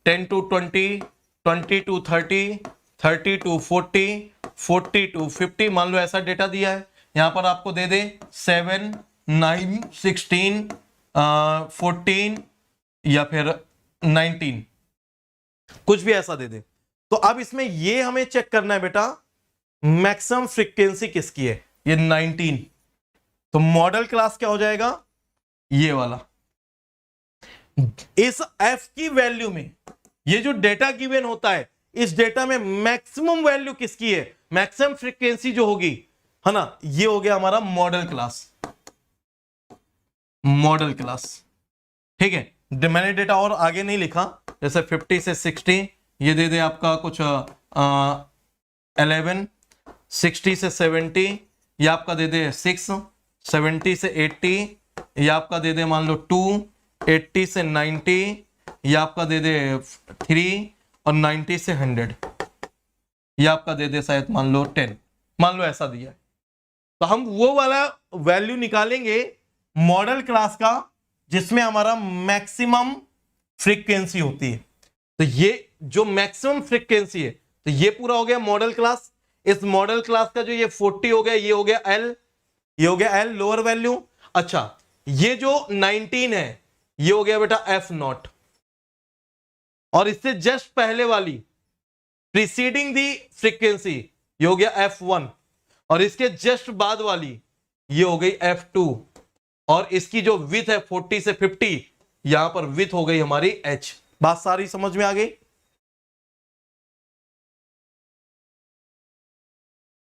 10 to 20, 20 to 30, 30 to 40, 40 to 50, मान लो ऐसा डेटा दिया है। यहां पर आपको दे दे 7, 9, 16, 14 या फिर 19, कुछ भी ऐसा दे दे। तो अब इसमें ये हमें चेक करना है बेटा मैक्सिमम फ्रीक्वेंसी किसकी है, ये 19। तो मॉडल क्लास क्या हो जाएगा, ये वाला। इस f की वैल्यू में ये जो डेटा गिवन होता है, इस डेटा में मैक्सिमम वैल्यू किसकी है, मैक्सिमम फ्रीक्वेंसी जो होगी, है ना, ये हो गया हमारा मॉडल क्लास। मॉडल क्लास, ठीक है। मैंने डेटा और आगे नहीं लिखा, जैसे 50 से 60 ये दे दे आपका कुछ 11, 60 से 70 ये आपका दे दे 6, 70 से 80 ये आपका दे दे मान लो 2, 80 से 90 ये आपका दे दे 3 और 90 से 100 ये आपका दे दे शायद मान लो 10, मान लो ऐसा दिया है। तो हम वो वाला वैल्यू निकालेंगे मॉडल क्लास का जिसमें हमारा मैक्सिमम फ्रीक्वेंसी होती है। तो ये जो मैक्सिमम फ्रीक्वेंसी है, तो ये पूरा हो गया मॉडल क्लास। इस मॉडल क्लास का जो ये 40 हो गया, ये हो गया L, ये हो गया L लोअर वैल्यू। अच्छा ये जो 19 है ये हो गया बेटा F0, और इससे जस्ट पहले वाली प्रीसीडिंग दी फ्रीक्वेंसी ये हो गया F1, और इसके जस्ट बाद वाली ये हो गई F2, और इसकी जो विथ है 40 से 50 यहां पर विथ हो गई हमारी H। बात सारी समझ में आ गई।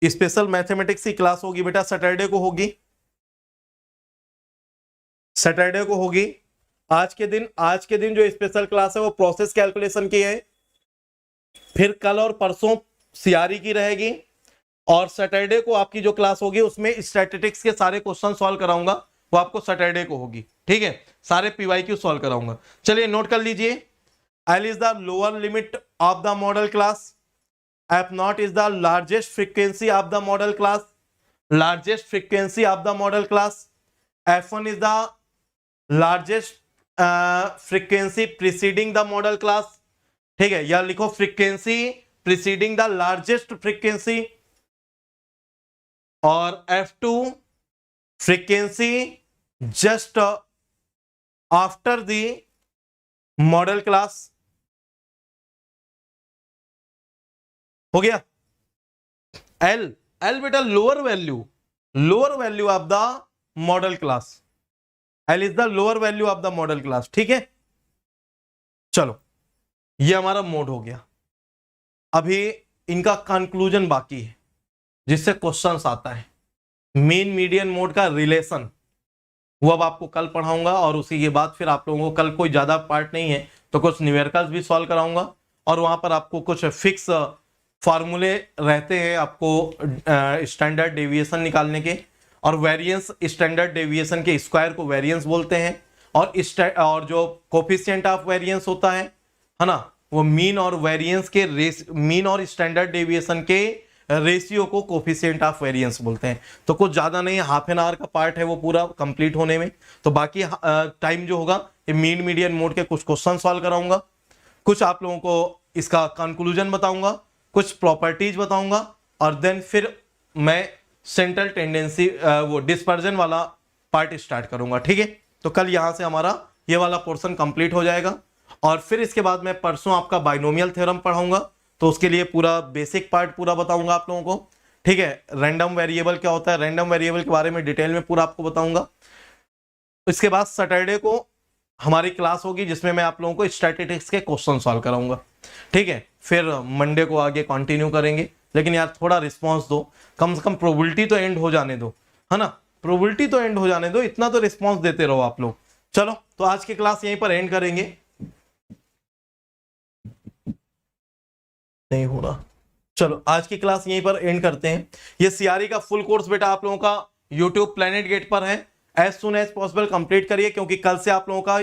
स्पेशल मैथमेटिक्स की क्लास होगी बेटा सैटरडे को होगी, सैटरडे को होगी। आज के दिन जो स्पेशल क्लास है वो प्रोसेस कैलकुलेशन की है। फिर कल और परसों सीआरई की रहेगी, और सैटरडे को आपकी जो क्लास होगी उसमें स्टैटिस्टिक्स के सारे क्वेश्चन सॉल्व कराऊंगा, वो आपको सैटरडे को होगी, ठीक है। सारे पीवाईक्यू सॉल्व कराऊंगा। चलिए नोट कर लीजिए, L is the lower limit of the model class, F0 is the largest frequency of the model class, largest frequency of the model class, F1 is the largest frequency preceding the model class, ठीक है, या लिखो frequency preceding the largest frequency, और F2 frequency just after the model class। हो गया। L बेटा lower value of the model class, L is the lower value of the model class, ठीक है। चलो ये हमारा मोड हो गया। अभी इनका कंक्लूजन बाकी है जिससे क्वेश्चंस आता है। मीन मीडियन मोड का रिलेशन वो अब आपको कल पढ़ाऊंगा, और उसी के बाद फिर आप लोगों को कल कोई ज्यादा पार्ट नहीं है तो कुछ न्यूमेरिकल्स भी सॉल्व कराऊंगा, और वहां पर आपको कुछ फिक्स फार्मूले रहते हैं आपको स्टैंडर्ड डेविएशन निकालने के, और वेरिएंस स्टैंडर्ड डेविएशन के स्क्वायर को वेरिएंस बोलते हैं, और जो कोफिशिएंट ऑफ वेरिएंस होता है ना, वो मीन और वेरिएंस के मीन और स्टैंडर्ड डेविएशन के रेशियो को कोफिशिएंट ऑफ वेरिएंस बोलते हैं। तो कुछ ज्यादा नहीं, हाफ एन आवर का पार्ट है वो पूरा कंप्लीट होने में। तो बाकी टाइम जो होगा ये मीन मीडियन मोड के कुछ क्वेश्चन सॉल्व कराऊंगा, कुछ आप लोगों को इसका कंक्लूजन बताऊंगा, कुछ प्रॉपर्टीज बताऊंगा, और देन फिर मैं सेंट्रल टेंडेंसी वो डिस्पर्जन वाला पार्ट स्टार्ट करूंगा, ठीक है। तो कल यहां से हमारा ये वाला पोर्शन कंप्लीट हो जाएगा, और फिर इसके बाद मैं परसों आपका बाइनोमियल थ्योरम पढ़ाऊंगा, तो उसके लिए पूरा बेसिक पार्ट पूरा बताऊंगा आप लोगों को, ठीक है। रैंडम वेरिएबल क्या होता है, रैंडम वेरिएबल के बारे में डिटेल में पूरा आपको बताऊंगा। इसके बाद सैटरडे को हमारी क्लास होगी जिसमें मैं आप लोगों को स्टैटिस्टिक्स के क्वेश्चन सॉल्व कराऊंगा, ठीक है। फिर मंडे को आगे कंटिन्यू करेंगे, लेकिन यार थोड़ा रिस्पांस दो, कम से कम प्रोबेबिलिटी तो एंड हो जाने दो, है ना, प्रोबेबिलिटी तो एंड हो जाने दो, इतना तो रिस्पांस देते रहो आप लोग। चलो तो आज की क्लास यहीं पर एंड करेंगे, नहीं हो रहा, चलो आज की क्लास यहीं पर एंड करते हैं। ये सीआरई का फुल कोर्स बेटा आप लोगों का यूट्यूब प्लैनेट गेट पर है, as soon as possible complete करिए, क्योंकि कल से आप लोगों का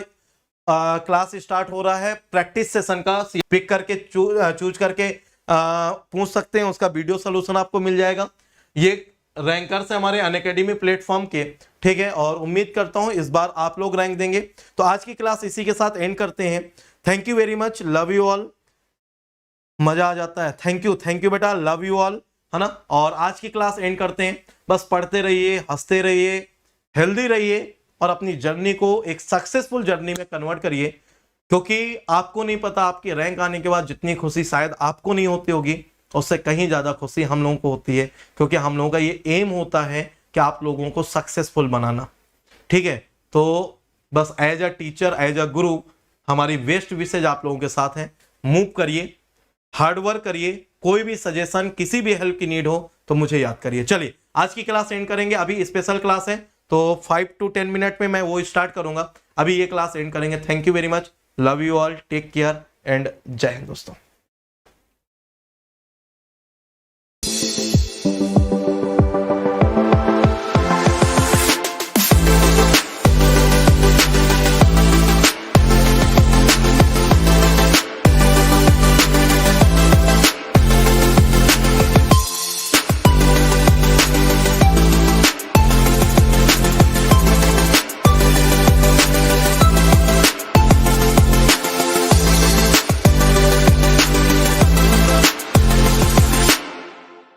क्लास स्टार्ट हो रहा है, प्रैक्टिस सेशन का पिक करके चूज करके पूछ सकते हैं, उसका वीडियो सोल्यूशन आपको मिल जाएगा। ये रैंकर्स है हमारे अनअकैडमी प्लेटफॉर्म के, ठीक है, और उम्मीद करता हूं इस बार आप लोग रैंक देंगे। तो आज की क्लास इसी के साथ एंड करते हैं। Thank you very much, love you all. मजा आ जाता है, थैंक यू बेटा, लव यू ऑल, है ना। और आज की क्लास एंड करते हैं। बस पढ़ते रहिए, हंसते रहिए, हेल्दी रहिए और अपनी जर्नी को एक सक्सेसफुल जर्नी में कन्वर्ट करिए, क्योंकि आपको नहीं पता आपकी रैंक आने के बाद जितनी खुशी शायद आपको नहीं होती होगी, उससे कहीं ज्यादा खुशी हम लोगों को होती है, क्योंकि हम लोगों का ये एम होता है कि आप लोगों को सक्सेसफुल बनाना, ठीक है। तो बस as a teacher, as a guru, हमारी बेस्ट विशेज आप लोगों के साथ है। मूव करिए, हार्डवर्क करिए, कोई भी सजेशन, किसी भी हेल्प की नीड हो तो मुझे याद करिए। चलिए आज की क्लास एंड करेंगे। अभी स्पेशल क्लास है तो 5 to 10 मिनट में मैं वो स्टार्ट करूंगा। अभी ये क्लास एंड करेंगे। Thank you very much, love you all, take care and Jai Hind दोस्तों।